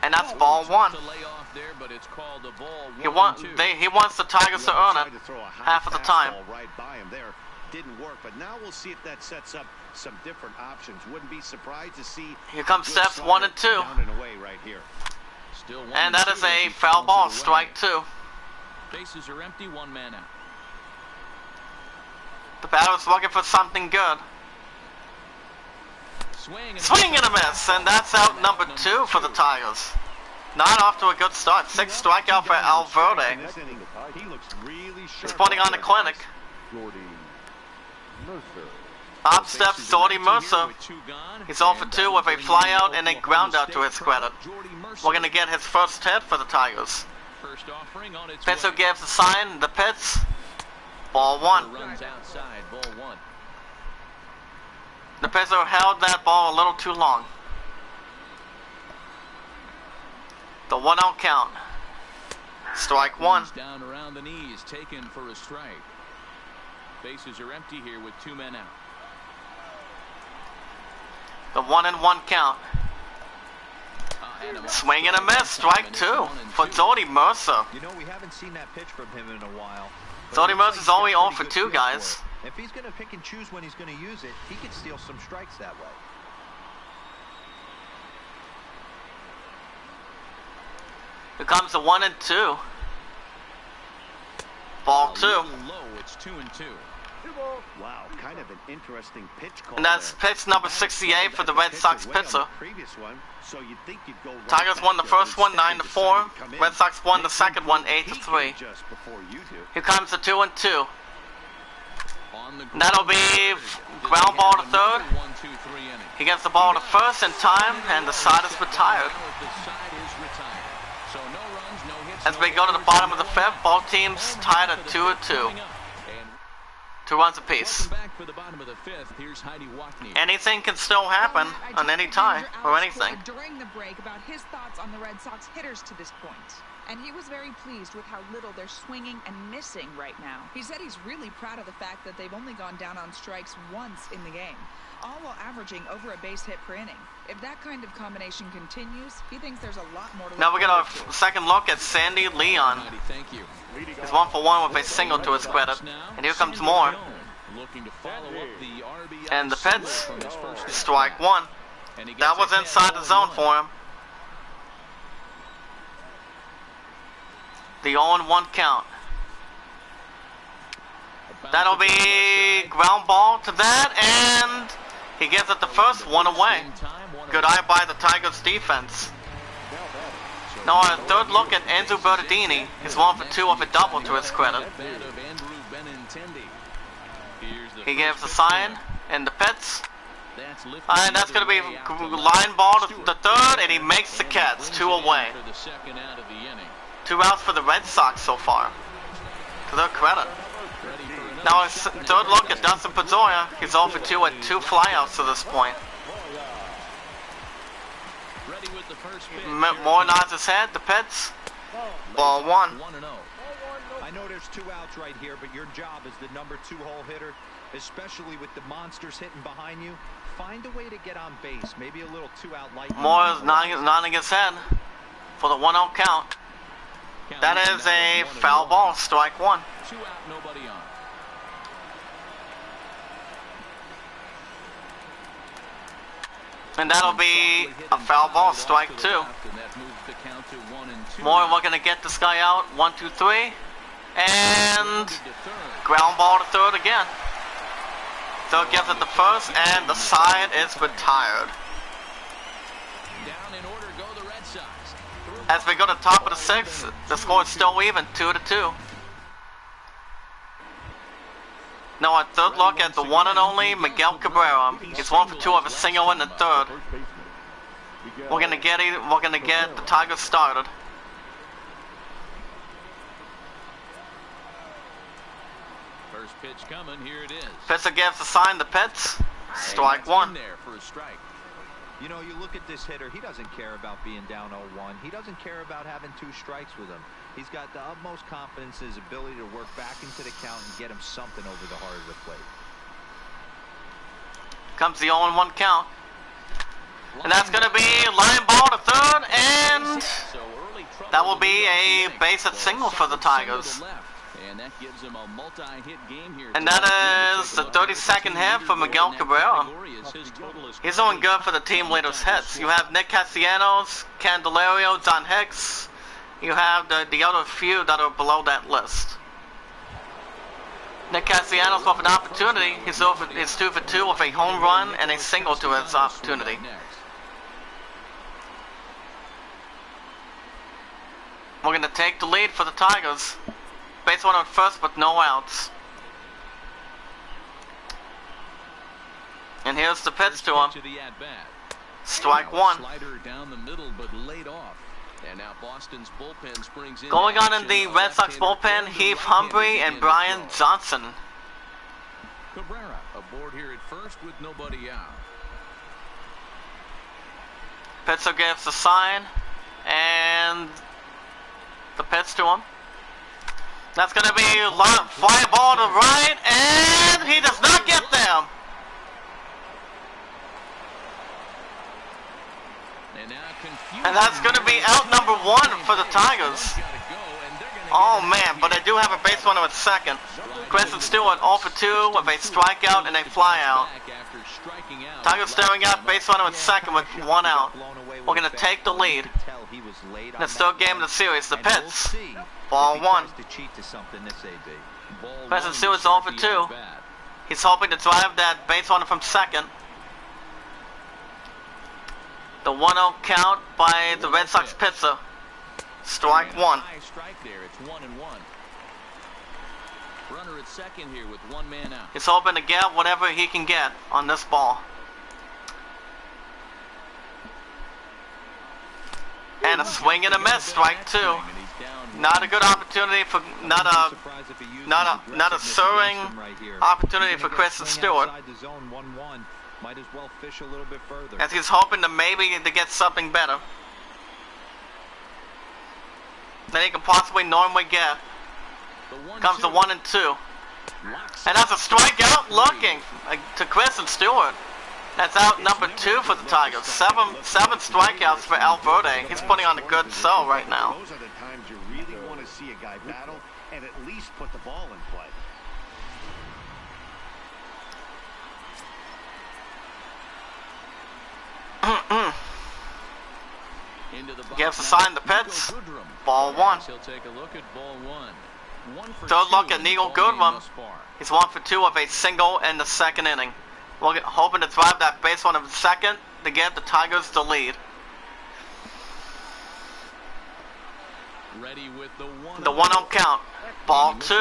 [SPEAKER 1] And that's ball one. He wants the Tigers to earn it half of the time.
[SPEAKER 5] Didn't work, but now we'll see if that sets up some different options. Wouldn't be surprised to see.
[SPEAKER 1] Here comes steps 1 and 2.
[SPEAKER 5] Down and away right here.
[SPEAKER 1] And that is a foul ball, strike two.
[SPEAKER 3] Bases are empty, 1 man out.
[SPEAKER 1] The batter's looking for something good. Swing and a miss, and that's out number 2 for the Tigers. Not off to a good start. 6th strikeout for Alverde. He's putting on the clinic. Up steps Jordy Mercer. He's 0 for 2 with a flyout and a groundout to his credit. We're going to get his first hit for the Tigers. Pitcher gives the sign, the pitch. Ball one. The pitcher held that ball a little too long. The 1-0 count. Strike one.
[SPEAKER 3] Down around the knees, taken for a strike. Bases are empty here with 2 men out.
[SPEAKER 1] The 1-1 count. Swing and a miss, strike two for Jordy Mercer.
[SPEAKER 4] You know, we haven't seen that pitch from him in a while.
[SPEAKER 1] Jordy Mercer's only 0 for 2, guys.
[SPEAKER 4] If he's going to pick and choose when he's going to use it, he could steal some strikes that way.
[SPEAKER 1] Here comes the 1 and 2. Ball two.
[SPEAKER 3] Low, it's 2 and 2.
[SPEAKER 5] Wow, kind of an interesting pitch call.
[SPEAKER 1] And that's pitch number 68 for the Red Sox pitcher. Tigers won the first one 9-4. Red Sox won the second one 8-3. Here comes the 2 and 2. That'll be ground ball to third. He gets the ball to first in time, and the side is retired. As we go to the bottom of the fifth, both teams tied at 2-2. 2 runs apiece. Anything can still happen on any time or anything.
[SPEAKER 7] During the break about his thoughts on the Red Sox hitters to this point. And he was very pleased with how little they're swinging and missing right now. He said he's really proud of the fact that they've only gone down on strikes once in the game, all while averaging over a base hit per inning. If that kind of combination continues, he thinks there's a lot more to
[SPEAKER 1] Now we get a second look at Sandy Leon. He's 1 for 1 with a single to his credit. And here comes more. And the pitch, strike one. That was inside the zone for him. The 0-1 count. That'll be ground ball to that, and he gives it the first one away. Good eye by the Tigers defense. Now a third look at Andrew Bertadini. He's 1 for 2 with a double to his credit. He gives the sign and the pitch. And that's going to be line ball to the third, and he makes the catch. 2 away. 2 outs for the Red Sox so far, to their credit. Now a third look at Dustin Pedroia. He's 0 for 2 at 2 flyouts to this point. Moore nods his head, the pitch. Ball one.
[SPEAKER 3] 1-0.
[SPEAKER 4] I know there's 2 outs right here, but your job as the number 2 hole hitter, especially with the monsters hitting behind you, find a way to get on base. Maybe a little 2-out light.
[SPEAKER 1] Moore is nodding his head for the 1-0 count. That is a foul ball, strike one.
[SPEAKER 3] 2 out, nobody on.
[SPEAKER 1] And that'll be a foul ball, strike two. Moore looking to get this guy out. 1, 2, 3. And ground ball to third again. Third gives it the first, and the side is retired.
[SPEAKER 3] Down in order go the Red Sox.
[SPEAKER 1] As we go to top of the 6th, the score is still even, 2-2. Now our third look at the one and only Miguel Cabrera. He's 1 for 2 of a single in the third. We're gonna get the Tigers started.
[SPEAKER 3] First pitch coming, here it is.
[SPEAKER 1] Pitcher gives the sign to Pitts. Strike one.
[SPEAKER 3] There for a strike.
[SPEAKER 4] You know, you look at this hitter, he doesn't care about being down 0-1. He doesn't care about having 2 strikes with him. He's got the utmost confidence in his ability to work back into the count and get him something over the heart of the plate.
[SPEAKER 1] Comes the 0-1 count. And that's going to be line ball to third, and that will be a base hit single for the Tigers.
[SPEAKER 3] And that gives him a multi-hit game here.
[SPEAKER 1] And that is the 32nd hit for Miguel Cabrera. He's doing good for the team leader's hits. You have Nick Castellanos, Candelario, John Hicks. You have the other few that are below that list. Nick Castellanos with an opportunity. He's 2 for 2 with a home run and a single to his opportunity. We're going to take the lead for the Tigers. Base runner at first with no outs. And here's the pitch to him. Strike one.
[SPEAKER 3] Slider down the middle, but laid off. And now Boston's bullpen springs in.
[SPEAKER 1] Going on in the Red Sox bullpen, Heath Humphrey and Brian Johnson.
[SPEAKER 3] Cabrera aboard here at first with nobody out.
[SPEAKER 1] Pitcher gives the sign, and the pitch to him. That's going to be fly ball to right, and he does not get them. And that's going to be out number 1 for the Tigers. Oh man, but they do have a base runner at second. Kristen Stewart 0 for 2 with a strikeout and a flyout. Tigers staring out base runner at second with 1 out. We're going to take the lead. In the third game of the series, the Pits. Ball 1. Kristen Stewart's 0 for 2. He's hoping to drive that base runner from second. The 1-0 count by the Red Sox pitcher. Strike one.
[SPEAKER 3] Strike there. It's 1-1. Runner at second here with 1 man out.
[SPEAKER 1] He's hoping to get whatever he can get on this ball. And a swing and a miss. Strike two. Not a good opportunity for not a soaring opportunity for Kristen Stewart.
[SPEAKER 4] Might as well fish a little bit further.
[SPEAKER 1] As he's hoping to maybe to get something better than he can possibly normally get. Comes the 1 and 2. And that's a strikeout looking to Kristen Stewart. That's out number 2 for the Tigers. Seven strikeouts for Alverde. He's putting on a good show right now.
[SPEAKER 5] Those are the times you really want to see a guy battle and at least put the ball in play.
[SPEAKER 1] Gives a sign to Pitts. Ball 1.
[SPEAKER 3] He'll take a look at ball 1.
[SPEAKER 1] Third look at Neil Goodwin. He's 1 for 2 with a single in the second inning. We're hoping to drive that base runner in second to get the Tigers the lead.
[SPEAKER 3] Ready with
[SPEAKER 1] the 1-0 count. Ball 2.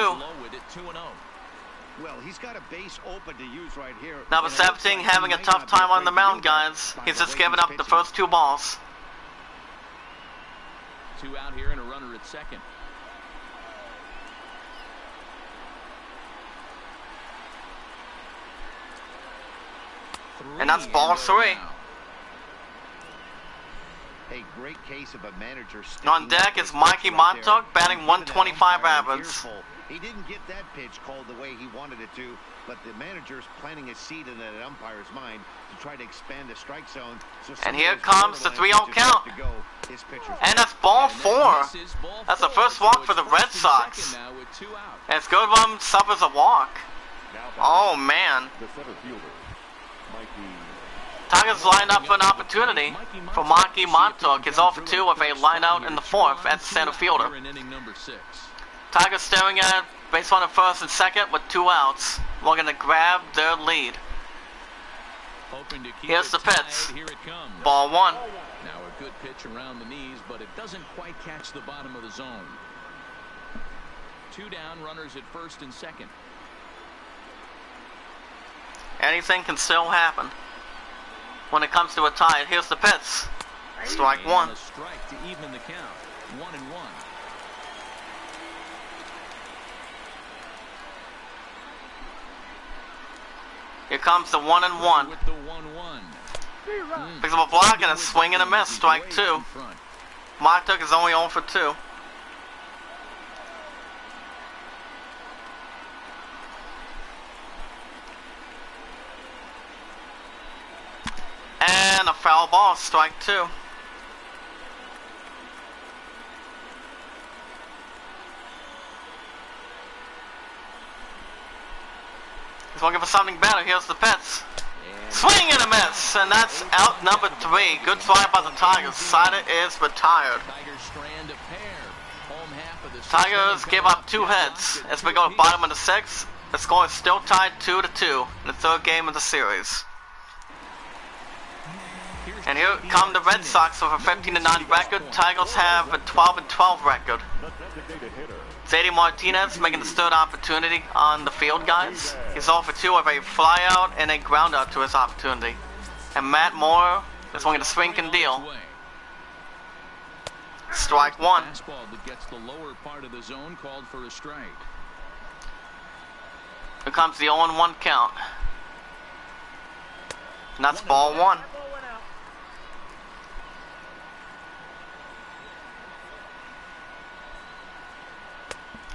[SPEAKER 5] Well, he's got a base open to use right here.
[SPEAKER 1] Number 17 having a tough time on the mound, guys. He's just given up the first 2 balls.
[SPEAKER 3] 2 out here and a runner at second.
[SPEAKER 1] And that's ball 3.
[SPEAKER 5] A great case of a manager.
[SPEAKER 1] On deck is Mikey Montauk, batting 125 average.
[SPEAKER 5] He didn't get that pitch called the way he wanted it to, but the manager's planting a seed in that umpire's mind to try to expand the strike zone. So
[SPEAKER 1] and here comes the 3-0 count. And that's ball 4. That's the first walk for the Red Sox. As Goodwin suffers a walk. Oh, man. Tigers lined up for an opportunity for Mikey Montauk. He's 0 for 2 with a line out in the 4th as the center fielder. Tigers staring at base runner first and second with 2 outs. We're going to grab their lead. Here's the pitch. Ball 1.
[SPEAKER 3] Now a good pitch around the knees, but it doesn't quite catch the bottom of the zone. 2 down, runners at first and second.
[SPEAKER 1] Anything can still happen when it comes to a tie. Here's the pitch. Strike 1.
[SPEAKER 3] A strike to even the count. 1-1.
[SPEAKER 1] Here comes the 1-1.
[SPEAKER 3] With the 1-1.
[SPEAKER 1] Picks up a block and a swing and a miss. Strike 2. Montauk is only 0 for 2. And a foul ball. Strike 2. He's looking for something better. Here's the pitch. Swing and a miss, and that's out number 3. Good try by the Tigers. Sider is retired. Tigers give up 2 hits as we go to bottom of the 6th. The score is still tied 2-2 in the 3rd game of the series. And here come the Red Sox with a 15-9 record. Tigers have a 12-12 record. Zadie Martinez making the 3rd opportunity on the field, guys. He's 0 for 2 with a flyout and a ground out to his opportunity. And Matt Moore is swinging a swing and deal. Strike 1.
[SPEAKER 3] Fastball that gets the lower part of the zone called for a strike.
[SPEAKER 1] Here comes the 0-1 count. And that's ball 1.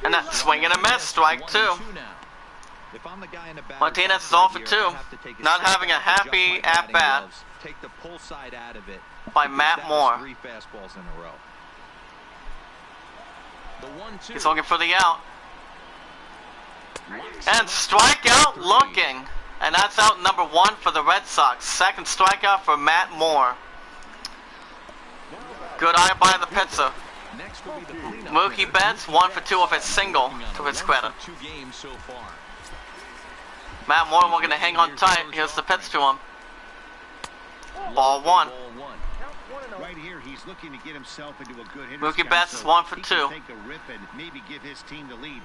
[SPEAKER 1] And that's swing and a miss. Strike 2. Martinez is 0 for 2. Not having a happy at-bat by Matt Moore. He's looking for the out. And strikeout looking. And that's out number 1 for the Red Sox. 2nd strikeout for Matt Moore. Good eye by the pitcher. Mookie Betts 1 for 2 with a single to his credit. Matt Moore looking to hang on tight. Here's the pitch to him. Ball 1.
[SPEAKER 5] Right here, he's looking to get himself into a good hitter.
[SPEAKER 1] Mookie Betts is 1 for 2.
[SPEAKER 5] Take a rip and maybe give his team the lead.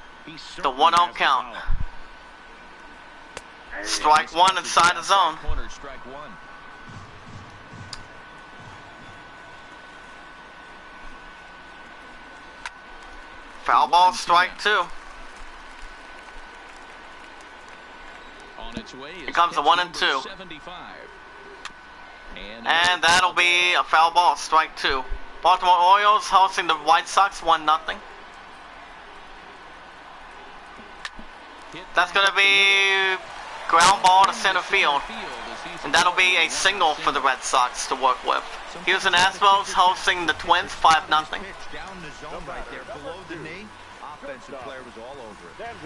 [SPEAKER 1] The 1-0 count. Strike 1 inside the zone.
[SPEAKER 3] Strike 1.
[SPEAKER 1] Foul ball, strike 2.
[SPEAKER 3] On its way.
[SPEAKER 1] Here comes the 1-2. And that'll be a foul ball, strike 2. Baltimore Orioles hosting the White Sox 1-0. That's going to be ground ball to center field. And that'll be a single for the Red Sox to work with. Houston Astros hosting the Twins 5-0.
[SPEAKER 4] Down the zone right there, below the knee. Offensive player was all over it.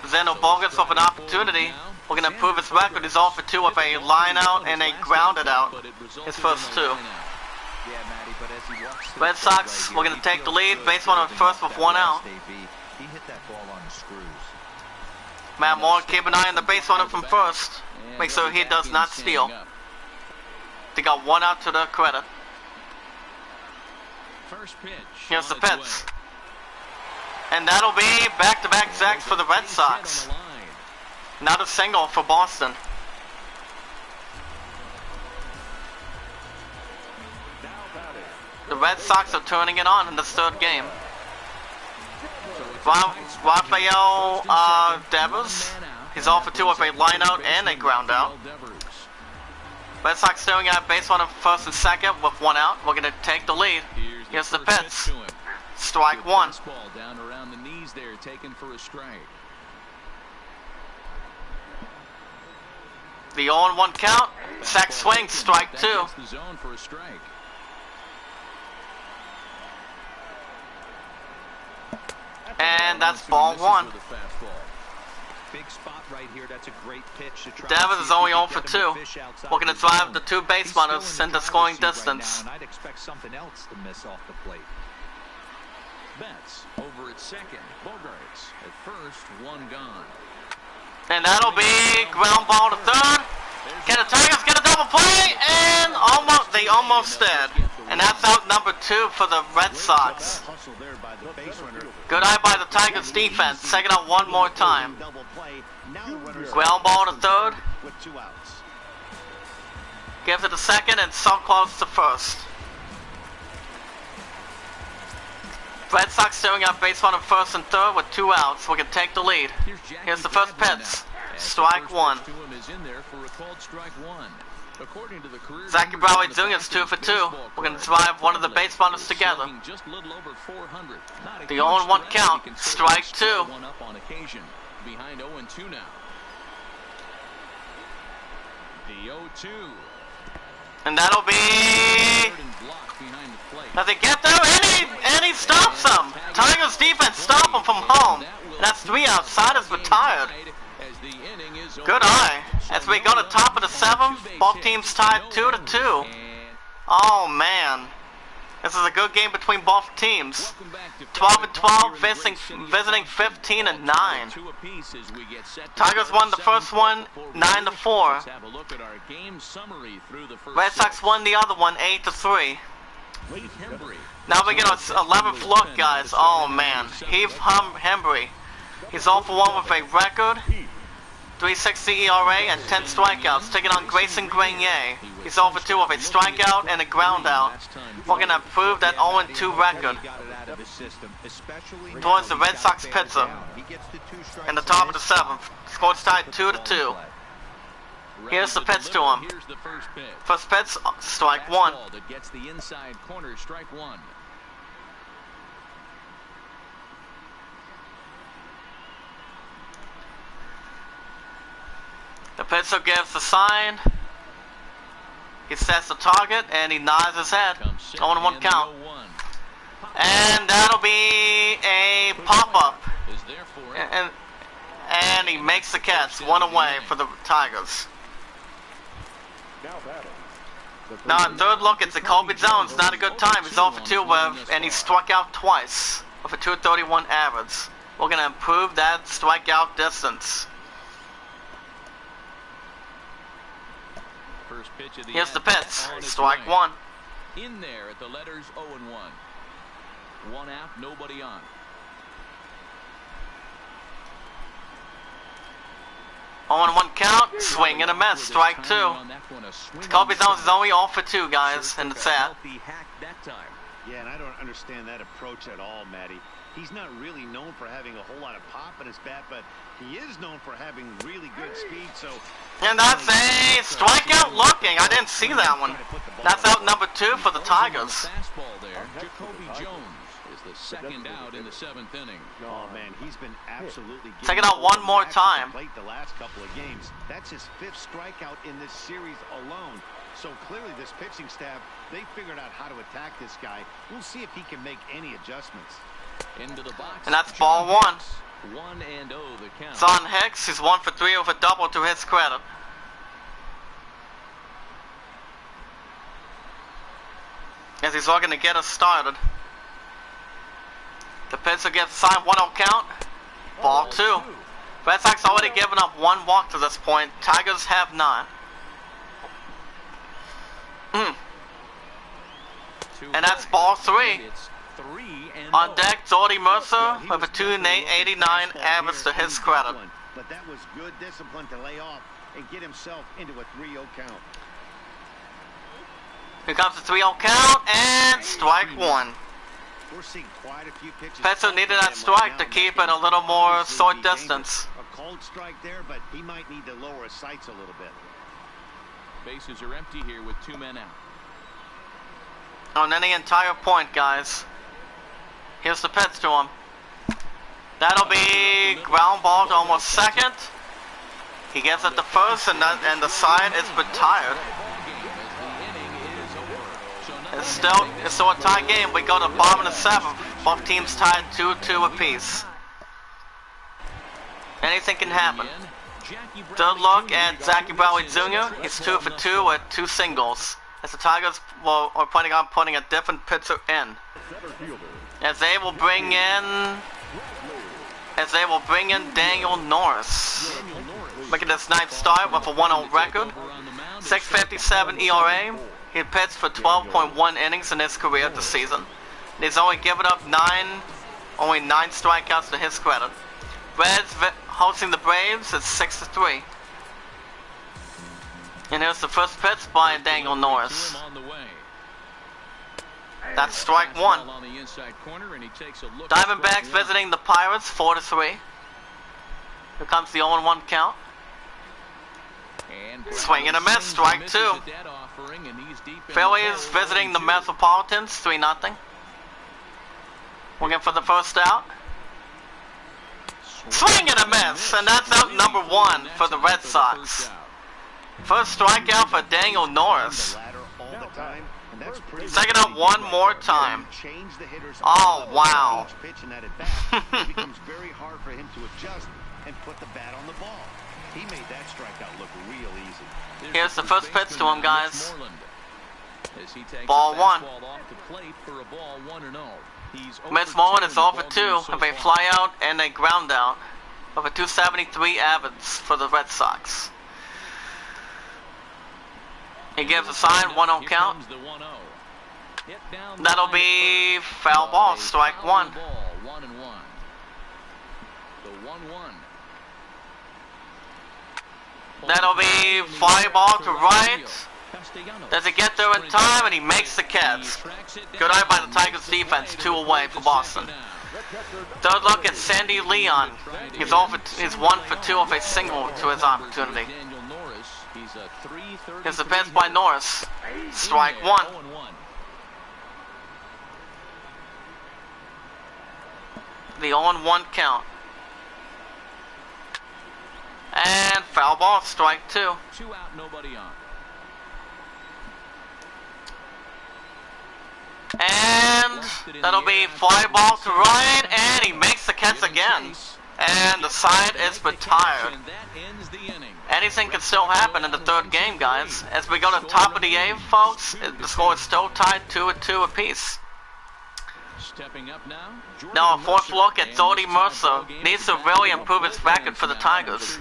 [SPEAKER 1] Zeno Bogus with an opportunity. We're going to improve his record. He's 0 for 2 with a line out and a grounded out. His first 2. Red Sox, we're going to take the lead. Base runner first with 1 out.
[SPEAKER 4] He hit that ball on the screws.
[SPEAKER 1] Matt Moore, keep an eye on the base runner from first. Make sure he does not steal. They got 1 out to their credit. Here's the pitch. And that'll be back-to-back sacks for the Red Sox. Not a single for Boston. The Red Sox are turning it on in this 3rd game. Rafael Devers, he's 0 for 2 with a line out and a ground out. Red Sox staring at base runner first and second with one out. We're gonna take the lead. Here's the pitch. Strike one.
[SPEAKER 3] Ball down around the knees there, taken for a strike.
[SPEAKER 1] The 0-1 count. Sack swing, strike
[SPEAKER 3] That
[SPEAKER 1] two.
[SPEAKER 3] gets the zone for a strike.
[SPEAKER 1] And that's ball one.
[SPEAKER 3] With a fastball.
[SPEAKER 4] Big spot right here. That's a great pitch to try.
[SPEAKER 1] Davis
[SPEAKER 4] to
[SPEAKER 1] is
[SPEAKER 4] see if
[SPEAKER 1] only
[SPEAKER 4] he
[SPEAKER 1] 0
[SPEAKER 4] can
[SPEAKER 1] for
[SPEAKER 4] get him
[SPEAKER 1] 2.
[SPEAKER 4] to fish outside
[SPEAKER 1] We're going to
[SPEAKER 4] the
[SPEAKER 1] drive
[SPEAKER 4] zone.
[SPEAKER 1] the two base
[SPEAKER 4] He's still
[SPEAKER 1] runners
[SPEAKER 4] in
[SPEAKER 1] into
[SPEAKER 4] the
[SPEAKER 1] scoring
[SPEAKER 4] driver's seat right
[SPEAKER 1] distance.
[SPEAKER 4] now, and I'd expect something else to miss off the plate.
[SPEAKER 3] Betts over at second. Bogarts at first, one gone.
[SPEAKER 1] And that'll be ground ball to third. Can the Tigers get a double play? And they almost did. And that's out number 2 for the Red Sox.
[SPEAKER 5] Hustle there by the base runner.
[SPEAKER 1] Good eye by the Tigers defense. Second out one more time.
[SPEAKER 5] Double play. Now runners
[SPEAKER 1] Ground ball to third.
[SPEAKER 5] with 2 outs.
[SPEAKER 1] Gives it to second and so close to first. Red Sox staring at base runner first and third with 2 outs. We can take the lead. Here's the first pitch. Strike one. Zachary Bradley Jr. is 2 for 2. We're going to drive one of the base runners together. The 0-1 count. Strike two.
[SPEAKER 3] Behind 0-2 now. The 0-2.
[SPEAKER 1] And that'll be... Does he get there? And he stops him. Tigers defense stop him from home. And that's 3 outsiders retired. Good eye. As we go to top of the 7th, both teams tied 2-2. Oh man. This is a good game between both teams. 12-12 visiting 15-9. Tigers won the first one 9-4. Red Sox won the other one 8-3. Now we get our 11th look, guys. Oh man. Heath Hembry. He's 0 for 1 with a record. 3.60 ERA and 10 strikeouts, taking on Grayson Grenier. He's 0 for 2 with a strikeout and a ground out. We're going to improve that 0-2 record towards the Red Sox pitcher in the top of the 7th. Score's tied 2-2. Here's the pitch to him. First pitch, strike one. The pitcher gives the sign. He sets the target and he nods his head. 0-1 count. And that'll be a pop-up. And he makes the catch. 1 away for the Tigers. Now in third look, it's Jacoby Jones. Not a good time. He's 0 for 2 and he struck out twice with a 2.31 average. We're going to improve that strikeout distance. Here's the pitch. Strike one.
[SPEAKER 3] In there at the letters 0-1. 1 out, nobody on.
[SPEAKER 1] On 1 count, swing and a miss, strike two. Jacoby Jones is only 0 for 2, guys, and it's at.
[SPEAKER 5] Yeah, and I don't understand that approach at all, Matty. He's not really known for having a whole lot of pop in his bat, but he is known for having really good speed, so...
[SPEAKER 1] And that's a strikeout looking. I didn't see that one. That's out number 2 for the Tigers.
[SPEAKER 3] Jacoby Jones is the second out in the 7th inning.
[SPEAKER 5] Oh, man, he's been absolutely...
[SPEAKER 1] Take it out one more time.
[SPEAKER 5] The last couple of games. That's his 5th strikeout in this series alone. So clearly this pitching staff, they figured out how to attack this guy. We'll see if he can make any adjustments.
[SPEAKER 3] Into the box.
[SPEAKER 1] And that's ball 1.
[SPEAKER 3] 1-0 the count.
[SPEAKER 1] Son Hicks is 1 for 3 with a double to his credit. As he's looking to get us started. The pitcher gets signed 1-0 count. Ball 2. Red Sox already given up 1 walk to this point. Tigers have not. And that's ball 3. On deck, Jordy Mercer with a 2.89 average to his credit.
[SPEAKER 5] But that was good discipline to lay off and get himself into a 3-0 count.
[SPEAKER 1] Here comes the 3-0 count and strike 1.
[SPEAKER 5] We're seeing quite a few pitches.
[SPEAKER 1] Petzo needed that strike to keep it a little more short distance.
[SPEAKER 5] A cold strike there, but he might need to lower his sights a little bit.
[SPEAKER 3] Bases are empty here with 2 men out.
[SPEAKER 1] On any entire point, guys. Here's the pitch to him. That'll be ground ball to almost second. He gets it to first, and the side is retired. It's still a tie game. We go to bottom of the 7th. Both teams tied 2-2 apiece. Anything can happen. Third look at Zachy Bradley Jr. He's 2 for 2 with 2 singles. As the Tigers are planning on putting a different pitcher in. As they will bring in Daniel Norris. Making this 9th start with a 1-0 record. 6.57 ERA. He pitched for 12.1 innings in his career this season. He's only given up 9 strikeouts to his credit. Reds hosting the Braves at 6-3. And here's the first pitch by Daniel Norris. That's strike 1. Diamondbacks visiting the Pirates 4-3. Here comes the 0-1 count. Swing and a miss, strike 2. Phillies visiting the Metropolitans 3-0. Looking for the first out. Swing and a miss, and that's out number 1 for the Red Sox. First strikeout for Daniel Norris. Second out one more time. Oh, wow.
[SPEAKER 5] It becomes very hard for him to adjust and put the bat on the ball. He made that strikeout look real easy.
[SPEAKER 1] Here's the first pitch to him, guys. Ball 1. Mitch Moreland is 0 for 2 with a flyout and a ground out of a 273 average for the Red Sox. He gives a sign, 1-0 count. That'll be foul ball, strike 1. That'll be fly ball to right. Does it get there in time? And he makes the catch. Good eye by the Tigers defense, 2 away for Boston. Third look at Sandy Leon. He's 1 for 2 with a single to his opportunity. Here's the pitch by Norris. Strike 1. The 0-1 count. And foul ball, strike 2.
[SPEAKER 3] 2 out, nobody on.
[SPEAKER 1] And that'll be fly ball to right, and he makes the catch again. And the side is retired. Anything can still happen in the third game, guys. As we go to the top of the 8th, folks, the score is still tied 2-2 apiece. Now a fourth look at Jody Mercer. Needs to really improve his record for the Tigers.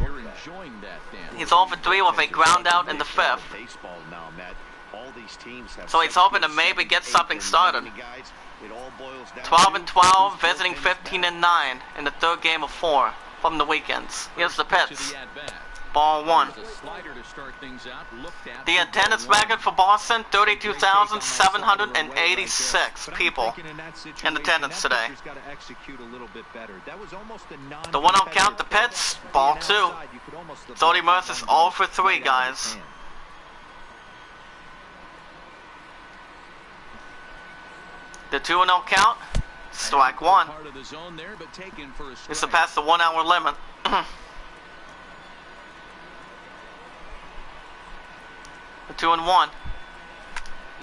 [SPEAKER 1] He's 0 for 3 with a ground out in the 5th. So he's hoping to maybe get something started. 12-12, visiting 15-9 in the third game of 4 from the weekends. Here's the pitch. Ball 1. The attendance record for Boston, 32,786 people in attendance today. The 1-0 count, the pitch, ball 2. Jody Mercer's 0 for 3, guys. The 2-0 count, strike 1. This will pass the 1 hour limit. The 2-1.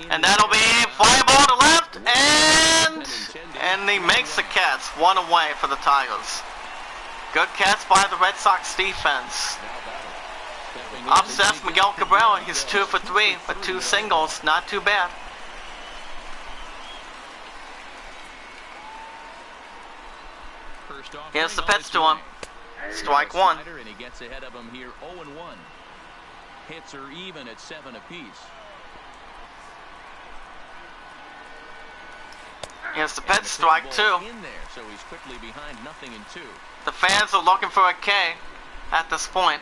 [SPEAKER 1] And that'll be fly ball to left, and he makes the catch. 1 away for the Tigers. Good catch by the Red Sox defense. Upsets Miguel Cabrera. He's 2 for 3 with 2 singles. Not too bad. Here's the pitch to him. Strike 1.
[SPEAKER 3] And he gets ahead of him here 0-1. Hits are even at 7 apiece.
[SPEAKER 1] Here's the pitch, strike 2.
[SPEAKER 3] In there, so he's quickly behind 0-2.
[SPEAKER 1] The fans are looking for a K at this point.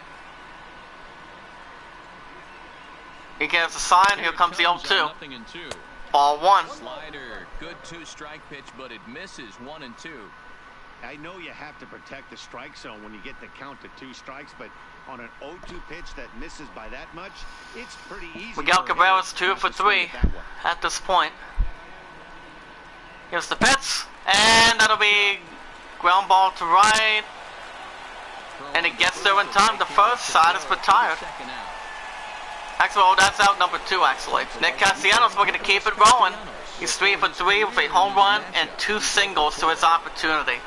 [SPEAKER 1] He gives a sign. Here comes the 0-2. Ball 1.
[SPEAKER 3] Slider, good 2-strike pitch, but it misses 1-2.
[SPEAKER 5] I know you have to protect the strike zone when you get the count to 2 strikes, but on an 0-2 pitch that misses by that much, it's pretty easy.
[SPEAKER 1] Miguel Cabrera's 2 for 3 at this point. Here's the pitch, and that'll be ground ball to right. And it gets there in time. The first side is retired. Actually, well, that's out number 2, actually. Nick Castellanos looking to keep it rolling. He's 3 for 3 with a home run and 2 singles to his opportunity.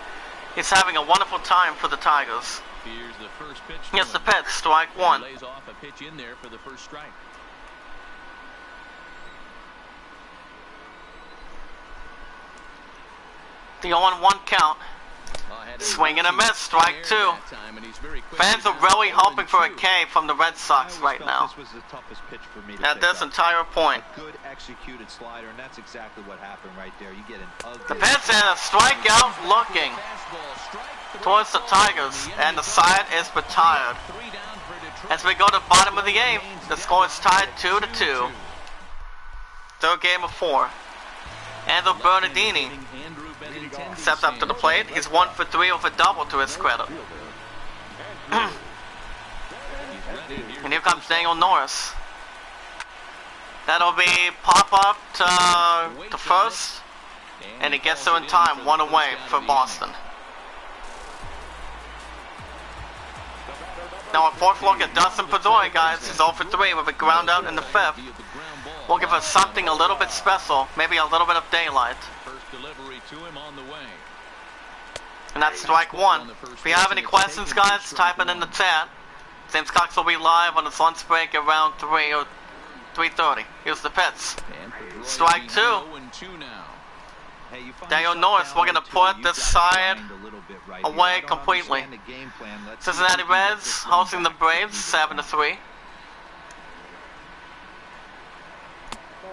[SPEAKER 1] He's having a wonderful time for the Tigers. Here's the pitch, strike 1.
[SPEAKER 3] Lays off a pitch in there for the first strike.
[SPEAKER 1] The 0-1 count. Swing and a miss, strike 2. Fans are really hoping for a K from the Red Sox right now.
[SPEAKER 4] This was the toughest pitch for me to
[SPEAKER 1] At this entire point.
[SPEAKER 4] A good executed slider, and that's exactly what happened right there. You get an ugly.
[SPEAKER 1] The pitch and a strikeout looking towards the Tigers, and the side is retired. As we go to the bottom of the 8th, the score is tied 2-2. Third game of 4. Andrew Bernardini steps up to the plate. He's 1 for 3 with a double to his credit. And here comes Daniel Norris. That'll be pop up to first, and he gets there in time, 1 away for Boston. Now a 4th look at Dustin Pedroia, guys. He's 0 for 3 with a ground out in the 5th. Looking for something a little bit special, maybe a little bit of daylight. And that's strike 1. If you have any questions, guys, type it in the chat. James Cox will be live on his lunch break around 3 or 3:30. Here's the pitch. Strike 2. Daniel Norris, we're going to put this side away completely. Cincinnati Reds hosting the Braves 7-3.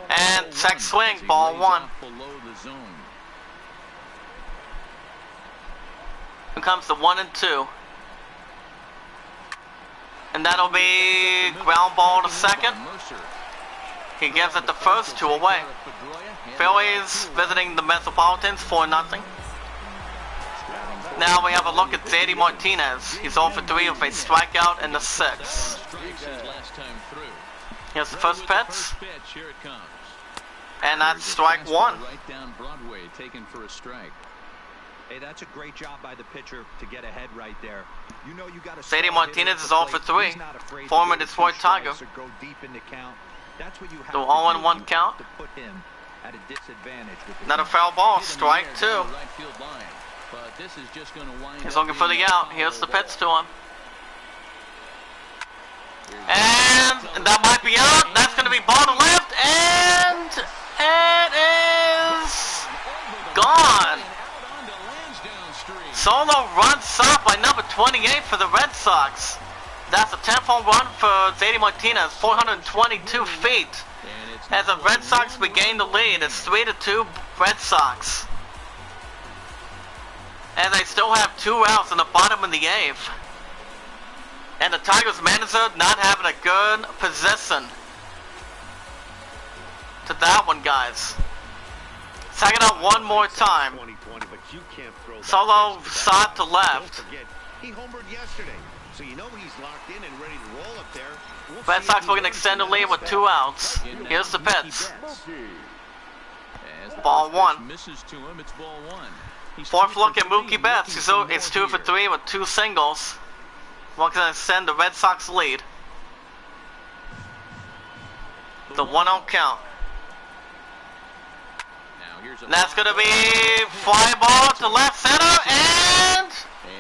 [SPEAKER 1] And check swing, ball 1. Here comes the 1 and 2. And that'll be ground ball to second. He gives it the first, 2 away. Phillies visiting the Metropolitans 4-0. Now we have a look at JD Martinez. He's 0 for 3 with a strikeout in the 6th. Here's the first pitch. And that's strike 1.
[SPEAKER 4] Hey, that's a great job by the pitcher to get ahead right there. You know you got to.
[SPEAKER 1] JD Martinez is 0 for 3. Former Detroit Tiger.
[SPEAKER 4] That's what you have
[SPEAKER 1] the 0-1 count.
[SPEAKER 4] To put him at a disadvantage with
[SPEAKER 1] Not a foul ball, strike 2. He's looking for the out. Here's the pitch to him. And that might be out. That's going to be ball to left, and it is gone. Solo run stopped by number 28 for the Red Sox. That's a 10th home run for JD Martinez, 422 feet. As the Red Sox regain the lead, it's 3-2 Red Sox. And they still have 2 outs in the bottom of the 8th. And the Tigers manager not having a good position to that one, guys. Second out one more time. Solo side to left.
[SPEAKER 5] He homered yesterday, so you know he's locked in and ready to roll up there.
[SPEAKER 1] Red Sox looking to extend the lead with 2 outs. Here's the pitch. Ball 1. 4th look at Mookie Betts. It's 2 for 3 with 2 singles. Looking to extend the Red Sox lead. The 1-0 count. That's going to be fly ball to left center,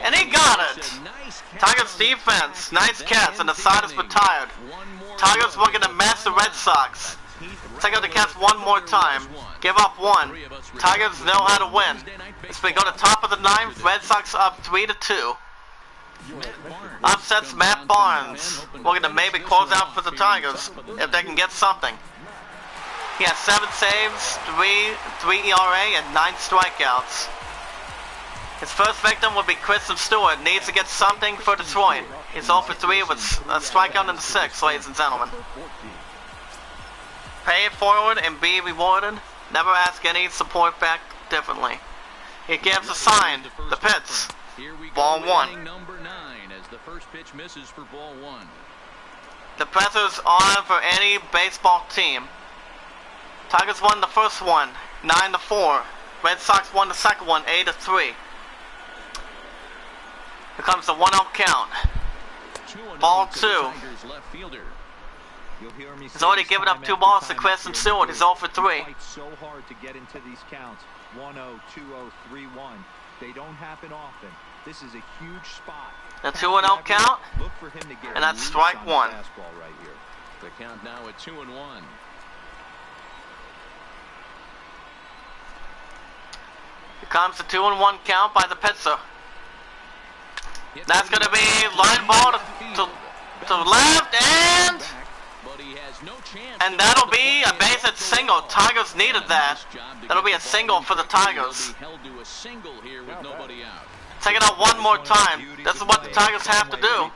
[SPEAKER 1] and he got it. Tigers defense, nice catch, and the side is retired. Tigers looking to match the Red Sox. Take out the catch one more time. Give up 1. Tigers know how to win. As we go to top of the 9th, Red Sox up 3-2. Upsets Matt Barnes. Looking to maybe close out for the Tigers if they can get something. He has 7 saves, 3 ERA, and 9 strikeouts. His first victim will be Christian Stewart. Needs to get something for Detroit. He's 0 for 3 with a strikeout in the 6th, ladies and gentlemen. Pay it forward and be rewarded. Never ask any support back differently. He gives a sign. The pitch.
[SPEAKER 3] Here we
[SPEAKER 1] Ball
[SPEAKER 3] go,
[SPEAKER 1] one.
[SPEAKER 3] inning number 9 as the first pitch misses for ball 1.
[SPEAKER 1] The pressure's on for any baseball team. Tigers won the first one, 9-4. Red Sox won the second one, 8-3. Here comes the 1-0 count. Ball 2.
[SPEAKER 3] Left fielder.
[SPEAKER 1] He's already given up 2 balls to Kristen Stewart. He's 0 for 3.
[SPEAKER 4] Fight so hard to get into these counts. 1-0, 2-0, 3-1. They don't happen often. This is a huge spot.
[SPEAKER 1] The 2-0 count,
[SPEAKER 4] Look for him to get
[SPEAKER 1] and that's
[SPEAKER 4] loose
[SPEAKER 1] strike
[SPEAKER 4] on the
[SPEAKER 1] 1.
[SPEAKER 4] fastball right here.
[SPEAKER 3] The count now at 2-1.
[SPEAKER 1] Here comes the 2-1 count by the pitcher. That's going to be line ball to left, and that'll be a base hit single. Tigers needed that. That'll be a single for the Tigers. Take it out one more time. This is what the Tigers have to do.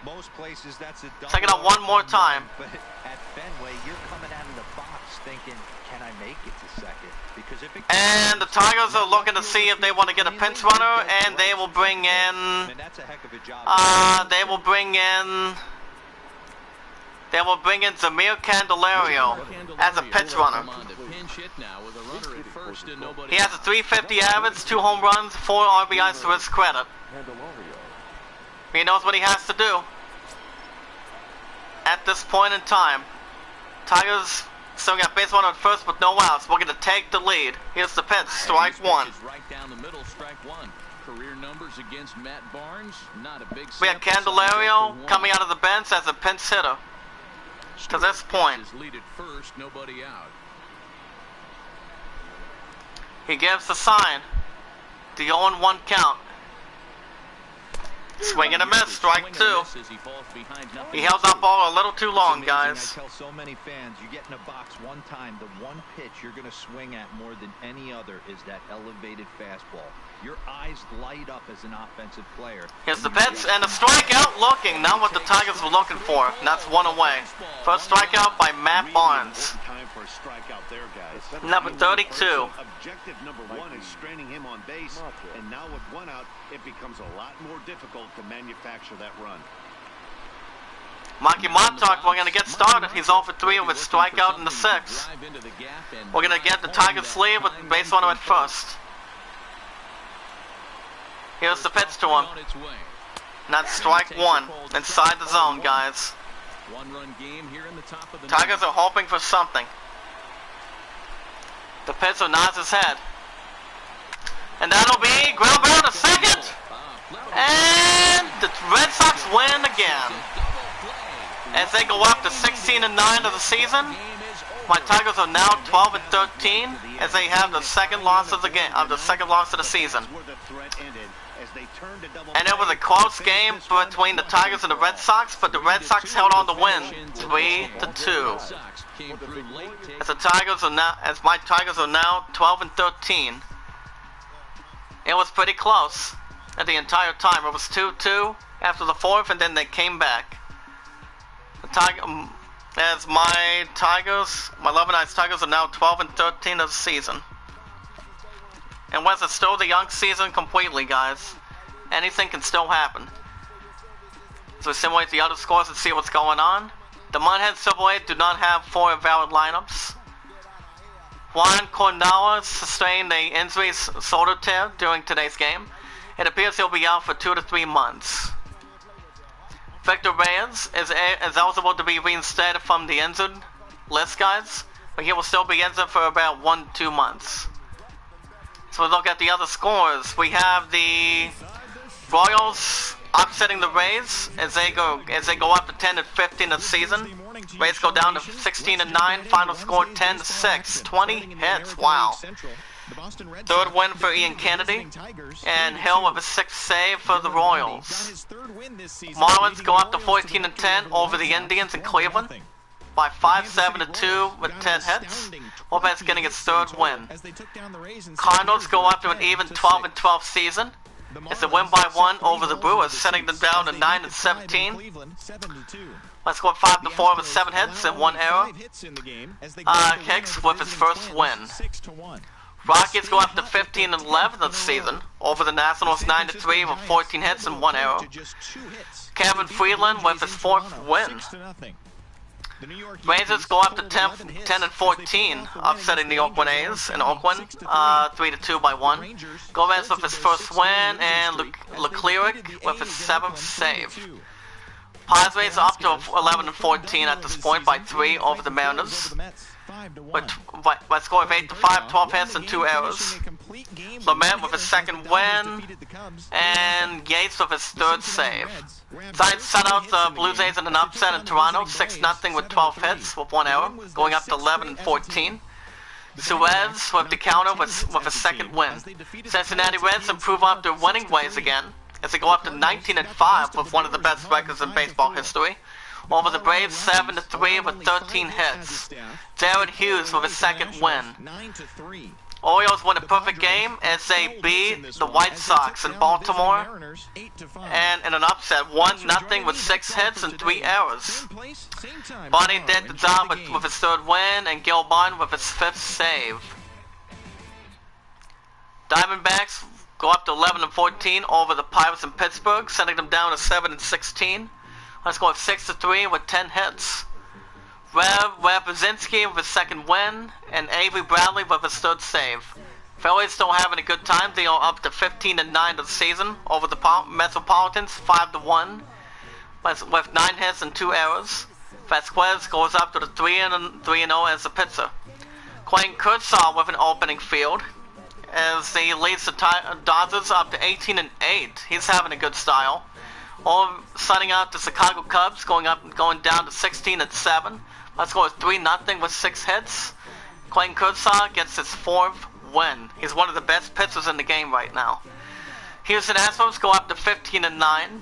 [SPEAKER 4] Most places that's a
[SPEAKER 1] Take it out one more time.
[SPEAKER 4] But at Fenway, you're coming out of the box thinking, can I make it to second? Because if it
[SPEAKER 1] And the Tigers are looking to see if they want to get a pinch runner, and they will bring in.
[SPEAKER 4] that's a heck of a job.
[SPEAKER 1] They will bring in Zamir Candelario as a pitch runner. He has a 350 average, 2 home runs, 4 RBIs to his credit. He knows what he has to do. At this point in time, Tigers still got base runner at first with no outs. We're going to take the lead. Here's the pitch, strike 1.
[SPEAKER 3] Right down the middle, strike 1. Career numbers against Matt Barnes, not a big.
[SPEAKER 1] We have Candelario coming out of the bench as a pinch hitter. To this point,
[SPEAKER 3] lead at first, nobody out.
[SPEAKER 1] he gives the sign. The 0-1 count. Swing and a miss, strike 2. He held that ball a little too long, guys.
[SPEAKER 4] I tell so many fans, you get in a box one time, the one pitch you're going to swing at more than any other is that elevated fastball. Your eyes light up as an offensive player.
[SPEAKER 1] Here's the pitch and a strikeout looking. Not what the Tigers were looking for. And that's 1 away. First strikeout by Matt Barnes.
[SPEAKER 5] Time for a strikeout there, guys.
[SPEAKER 1] Number 32.
[SPEAKER 5] Objective number 1 is straining him on base, and now with 1 out, it becomes a lot more difficult to manufacture that run.
[SPEAKER 1] Mikey Montauk, we're going to get started. He's 0 for 3 with strikeout in the 6th. We're going to get the Tigers lead with base runner at first. Here's the pitch to him. And that's strike 1. Inside the zone, guys. Tigers are hoping for something. The pitcher nods his head. And that'll be ground ball to second. And the Red Sox win again. As they go up to 16-9 of the season. My Tigers are now 12-13 as they have the second loss of the game, the second loss of the season. And it was a close game between the Tigers and the Red Sox, but the Red Sox held on to win 3-2. As my Tigers are now 12-13. It was pretty close at the entire time. It was 2-2 after the 4th, and then they came back. As my Lebanese Tigers are now 12-13 of the season. And was it still the young season completely, guys? Anything can still happen. So we simulate the other scores and see what's going on. The Mudhead AAA do not have 4 valid lineups. Juan Cornala sustained an injury shoulder tear during today's game. It appears he'll be out for 2 to 3 months. Victor Reyes is eligible to be reinstated from the injured list, guys, but he will still be injured for about 1-2 months. So we look at the other scores. We have the Royals upsetting the Rays as they go up to 10-15 of the season. Rays go down to 16-9. Final score 10-6. 20 hits. Wow. Third win for Ian Kennedy, and Hill with a 6th save for the Royals. Marlins go up to 14-10 over the Indians in Cleveland by 5-7-2 with 10 hits. Lopez getting its 3rd win. Cardinals go up to an even 12-12 season. It's a win by 1 over the Brewers, setting them down to 9-17. Let's go 5-4 with 7 hits and 1 error. Hicks with his 1st win. Rockies go up to 15-11 this season over the Nationals 9-3 with 14 hits and 1 error. Kevin Freeland with his 4th win. Rangers go up to 10-14, upsetting the Oakland A's in Oakland, 3-2 by 1. Gomez with his 1st win, and Leclerc with his 7th save. Padres up to 11-14 at this point by 3 over the Mariners. By a score of 8-5, 12 hits and 2 errors. Lamette with his 2nd win, and Yates with his 3rd save. Giants set out the Blue Jays in an upset in Toronto, 6-0 with 12 hits with 1 error, going up to 11-14. Suez with the counter with a 2nd win. Cincinnati Reds improve up their winning ways again as they go up to 19-5 with one of the best records in baseball history. Over the Braves 7-3 with 13 hits. Jared Hughes with his 2nd win. Orioles win a perfect game as they beat the White Sox in Baltimore, and in an upset, 1-0 with 6 hits and 3 errors. Bonnie did the job with his 3rd win, and Gil Bond with his 5th save. Diamondbacks go up to 11-14 over the Pirates in Pittsburgh, sending them down to 7-16. Let's go with 6-3 with 10 hits. Rev Brzezinski with his 2nd win, and Avery Bradley with his 3rd save. Phillies still having a good time. They are up to 15-9 of the season over the Metropolitans, 5-1, with 9 hits and 2 errors. Vasquez goes up to the 3-0 as a pitcher. Clayton Kershaw with an opening field as he leads the Dodgers up to 18-8. He's having a good style. Signing out the Chicago Cubs, going down to 16-7. Let's go with 3-0 with 6 hits. Clayton Kershaw gets his 4th win. He's one of the best pitchers in the game right now. Houston Astros go up to 15-9,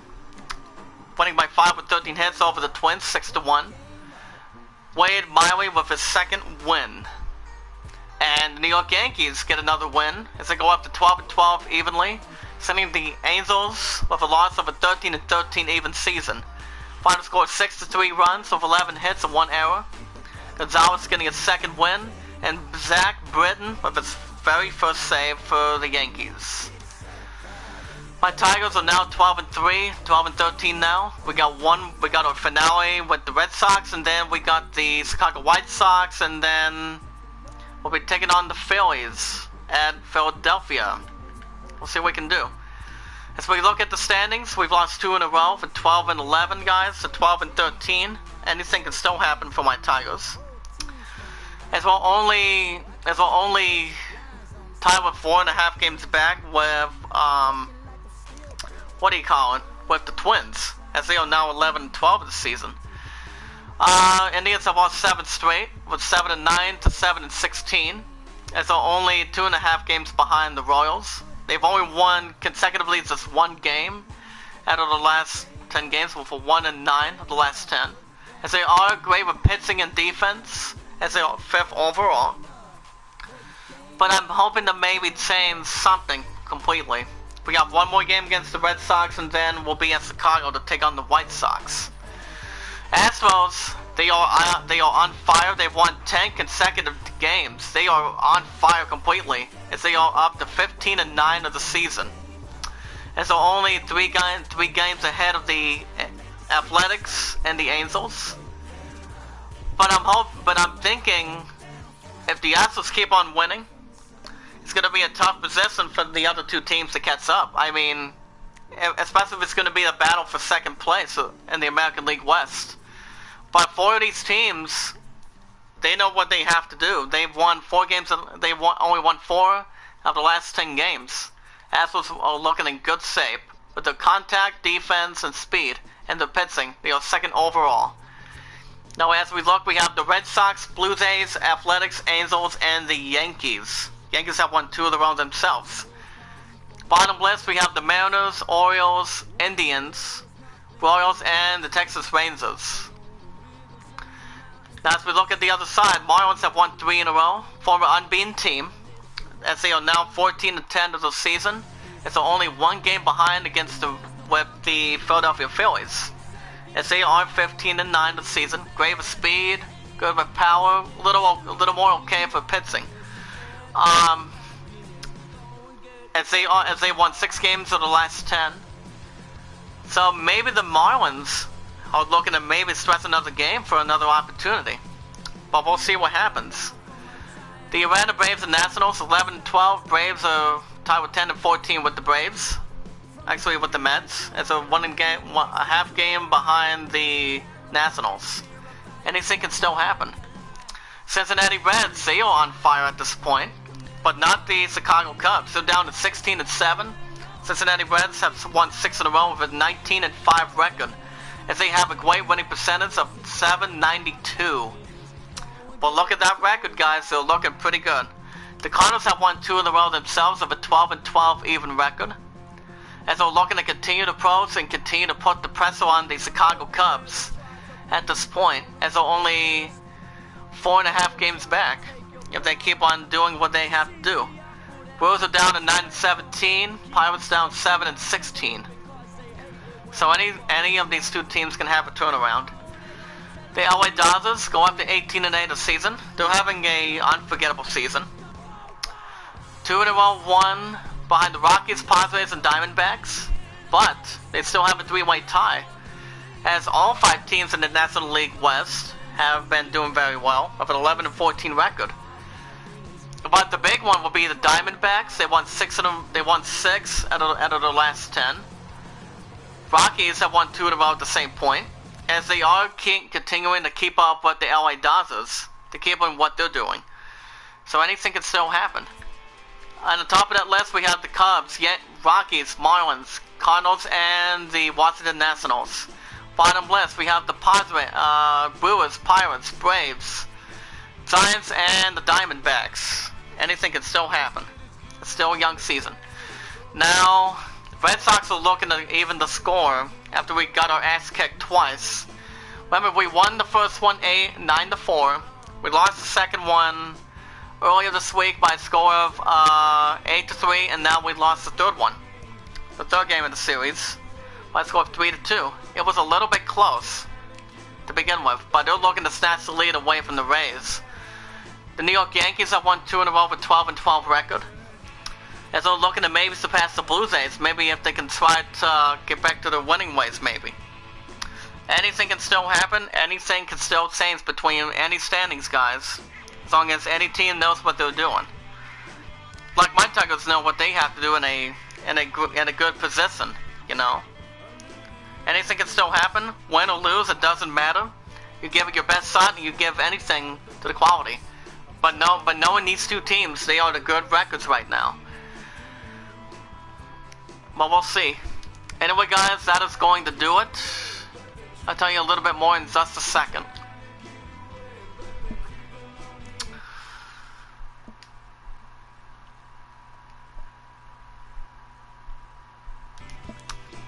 [SPEAKER 1] winning by 5 with 13 hits over the Twins, 6-1. Wade Miley with his 2nd win. And the New York Yankees get another win as they go up to 12-12 evenly, sending the Angels with a loss of a 13-13 even season. Final score 6-3 runs with 11 hits and 1 error. Gonzalez getting his 2nd win, and Zach Britton with his very 1st save for the Yankees. My Tigers are now 12-3, 12-13 now. We got a finale with the Red Sox, and then we got the Chicago White Sox, and then we'll be taking on the Phillies at Philadelphia. We'll see what we can do. As we look at the standings, we've lost 2 in a row from 12-11 guys to 12-13. Anything can still happen for my Tigers. As well only tied with 4.5 games back with with the Twins, as they are now 11-12 this season. Indians have lost 7 straight with 7-9 to 7-16, as they're only 2.5 games behind the Royals. They've only won consecutively just 1 game out of the last 10 games, with a 1-9 of the last 10. As they are great with pitching and defense, as they are 5th overall. But I'm hoping to maybe change something completely. We got 1 more game against the Red Sox, and then we'll be at Chicago to take on the White Sox. Astros, they are on fire. They've won 10 consecutive games. They are on fire completely, as they are up to 15-9 of the season. As they're only 3 games ahead of the Athletics and the Angels. But I'm thinking, if the Astros keep on winning, it's going to be a tough position for the other 2 teams to catch up. I mean, especially if it's going to be a battle for 2nd place in the American League West. But 4 of these teams, they know what they have to do. They've won 4 games. Only won 4 of the last 10 games. Astros are looking in good shape with their contact, defense, and speed, and their pitching. They are 2nd overall. Now, as we look, we have the Red Sox, Blue Jays, Athletics, Angels, and the Yankees. Yankees have won 2 of their own themselves. Bottom list, we have the Mariners, Orioles, Indians, Royals, and the Texas Rangers. Now, as we look at the other side, Marlins have won 3 in a row, former unbeaten team, as they are now 14-10 of the season. It's only 1 game behind with the Philadelphia Phillies, as they are 15-9 of the season. Great with speed, good with power, a little more okay for pitching. as they won 6 games of the last 10. So maybe the Marlins are looking to maybe stress another game for another opportunity. But we'll see what happens. The Atlanta Braves and Nationals, 11-12. Braves are tied with 10-14 with the Braves. Actually, with the Mets. It's a half game behind the Nationals. Anything can still happen. Cincinnati Reds, they are on fire at this point, but not the Chicago Cubs. They're down to 16-7. Cincinnati Reds have won 6 in a row with a 19-5 record, as they have a great winning percentage of .792. But look at that record, guys. They're looking pretty good. The Cardinals have won 2 in a row themselves with a 12-12 even record, as they're looking to continue to approach and continue to put the pressure on the Chicago Cubs at this point, as they're only 4.5 games back if they keep on doing what they have to do. Brewers are down to 9-17, Pirates down 7-16. So any of these two teams can have a turnaround. The LA Dodgers go up to 18-8 this season. They're having a unforgettable season. 2 in a row, 1 behind the Rockies, Padres, and Diamondbacks, but they still have a 3-way tie, as all 5 teams in the National League West have been doing very well, with an 11-14 record. But the big one will be the Diamondbacks. They won 6 out of the last 10. Rockies have won 2 in a row at the same point, as they are continuing to keep up with the LA Dodgers to keep on what they're doing. So anything can still happen. On the top of that list, we have the Cubs, Rockies, Marlins, Cardinals, and the Washington Nationals. Bottom list, we have the Brewers, Pirates, Braves, Giants, and the Diamondbacks. Anything can still happen. It's still a young season. Now, Red Sox are looking to even the score after we got our ass kicked twice. Remember, we won the first one 9-4. We lost the second one earlier this week by a score of 8-3, and now we lost the third one. The third game of the series by a score of 3-2. It was a little bit close to begin with, but they're looking to snatch the lead away from the Rays. The New York Yankees have won 2 in a row with 12-12 record, as they're looking to maybe surpass the Blue Jays, maybe if they can try to get back to their winning ways, maybe. Anything can still happen, anything can still change between any standings, guys, as long as any team knows what they're doing. Like my Tigers know what they have to do in a good position, you know. Anything can still happen, win or lose, it doesn't matter. You give it your best shot and you give anything to the quality. But knowing these two teams, they are the good records right now. But we'll see. Anyway, guys, that is going to do it. I'll tell you a little bit more in just a second.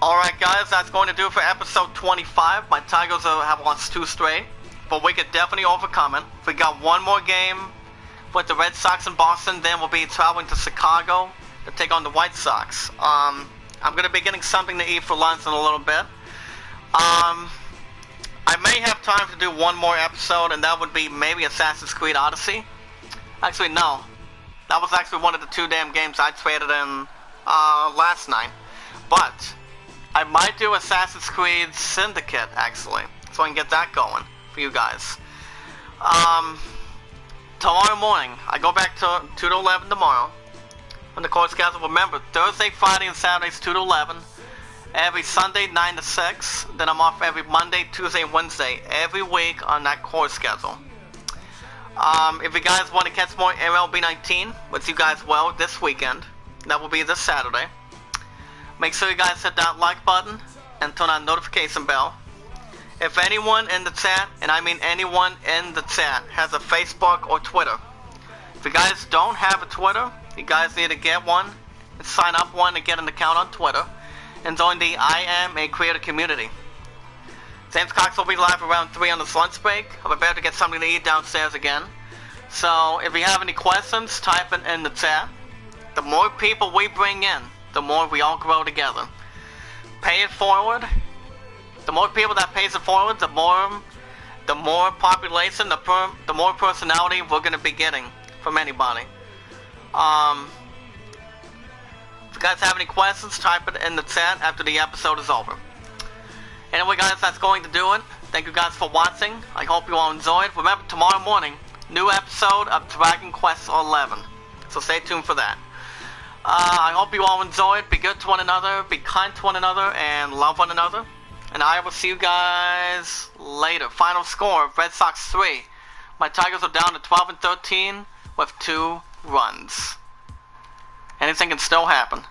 [SPEAKER 1] Alright, guys, that's going to do it for episode 25. My Tigers have lost 2 straight, but we could definitely overcome it. We got one more game with the Red Sox in Boston, then we'll be traveling to Chicago to take on the White Sox. I'm going to be getting something to eat for lunch in a little bit. I may have time to do one more episode, and that would be maybe Assassin's Creed Odyssey. Actually, no. That was actually one of the 2 damn games I traded in last night. But I might do Assassin's Creed Syndicate, actually, so I can get that going for you guys. Tomorrow morning, I go back to 2 to 11 tomorrow on the course schedule. Remember, Thursday, Friday, and Saturdays 2 to 11. Every Sunday 9 to 6. Then I'm off every Monday, Tuesday, and Wednesday every week on that course schedule. If you guys want to catch more MLB 19, which you guys will this weekend, that will be this Saturday. Make sure you guys hit that like button and turn on notification bell. If anyone in the chat, and I mean anyone in the chat, has a Facebook or Twitter, if you guys don't have a Twitter, you guys need to get one and sign up one to get an account on Twitter and join the I Am a Creator community. James Cox will be live around 3 on this lunch break. I'm about to get something to eat downstairs again. So if you have any questions, type it in the chat. The more people we bring in, the more we all grow together. Pay it forward. The more people that pays it forward, the more population, the more personality we're going to be getting from anybody. guys have any questions, type it in the chat after the episode is over. Anyway, guys, that's going to do it. Thank you guys for watching. I hope you all enjoyed. Remember, tomorrow morning, new episode of Dragon Quest XI. So stay tuned for that. I hope you all enjoyed. Be good to one another, be kind to one another, and love one another. And I will see you guys later. Final score, Red Sox 3. My Tigers are down to 12 and 13 with 2 runs. Anything can still happen.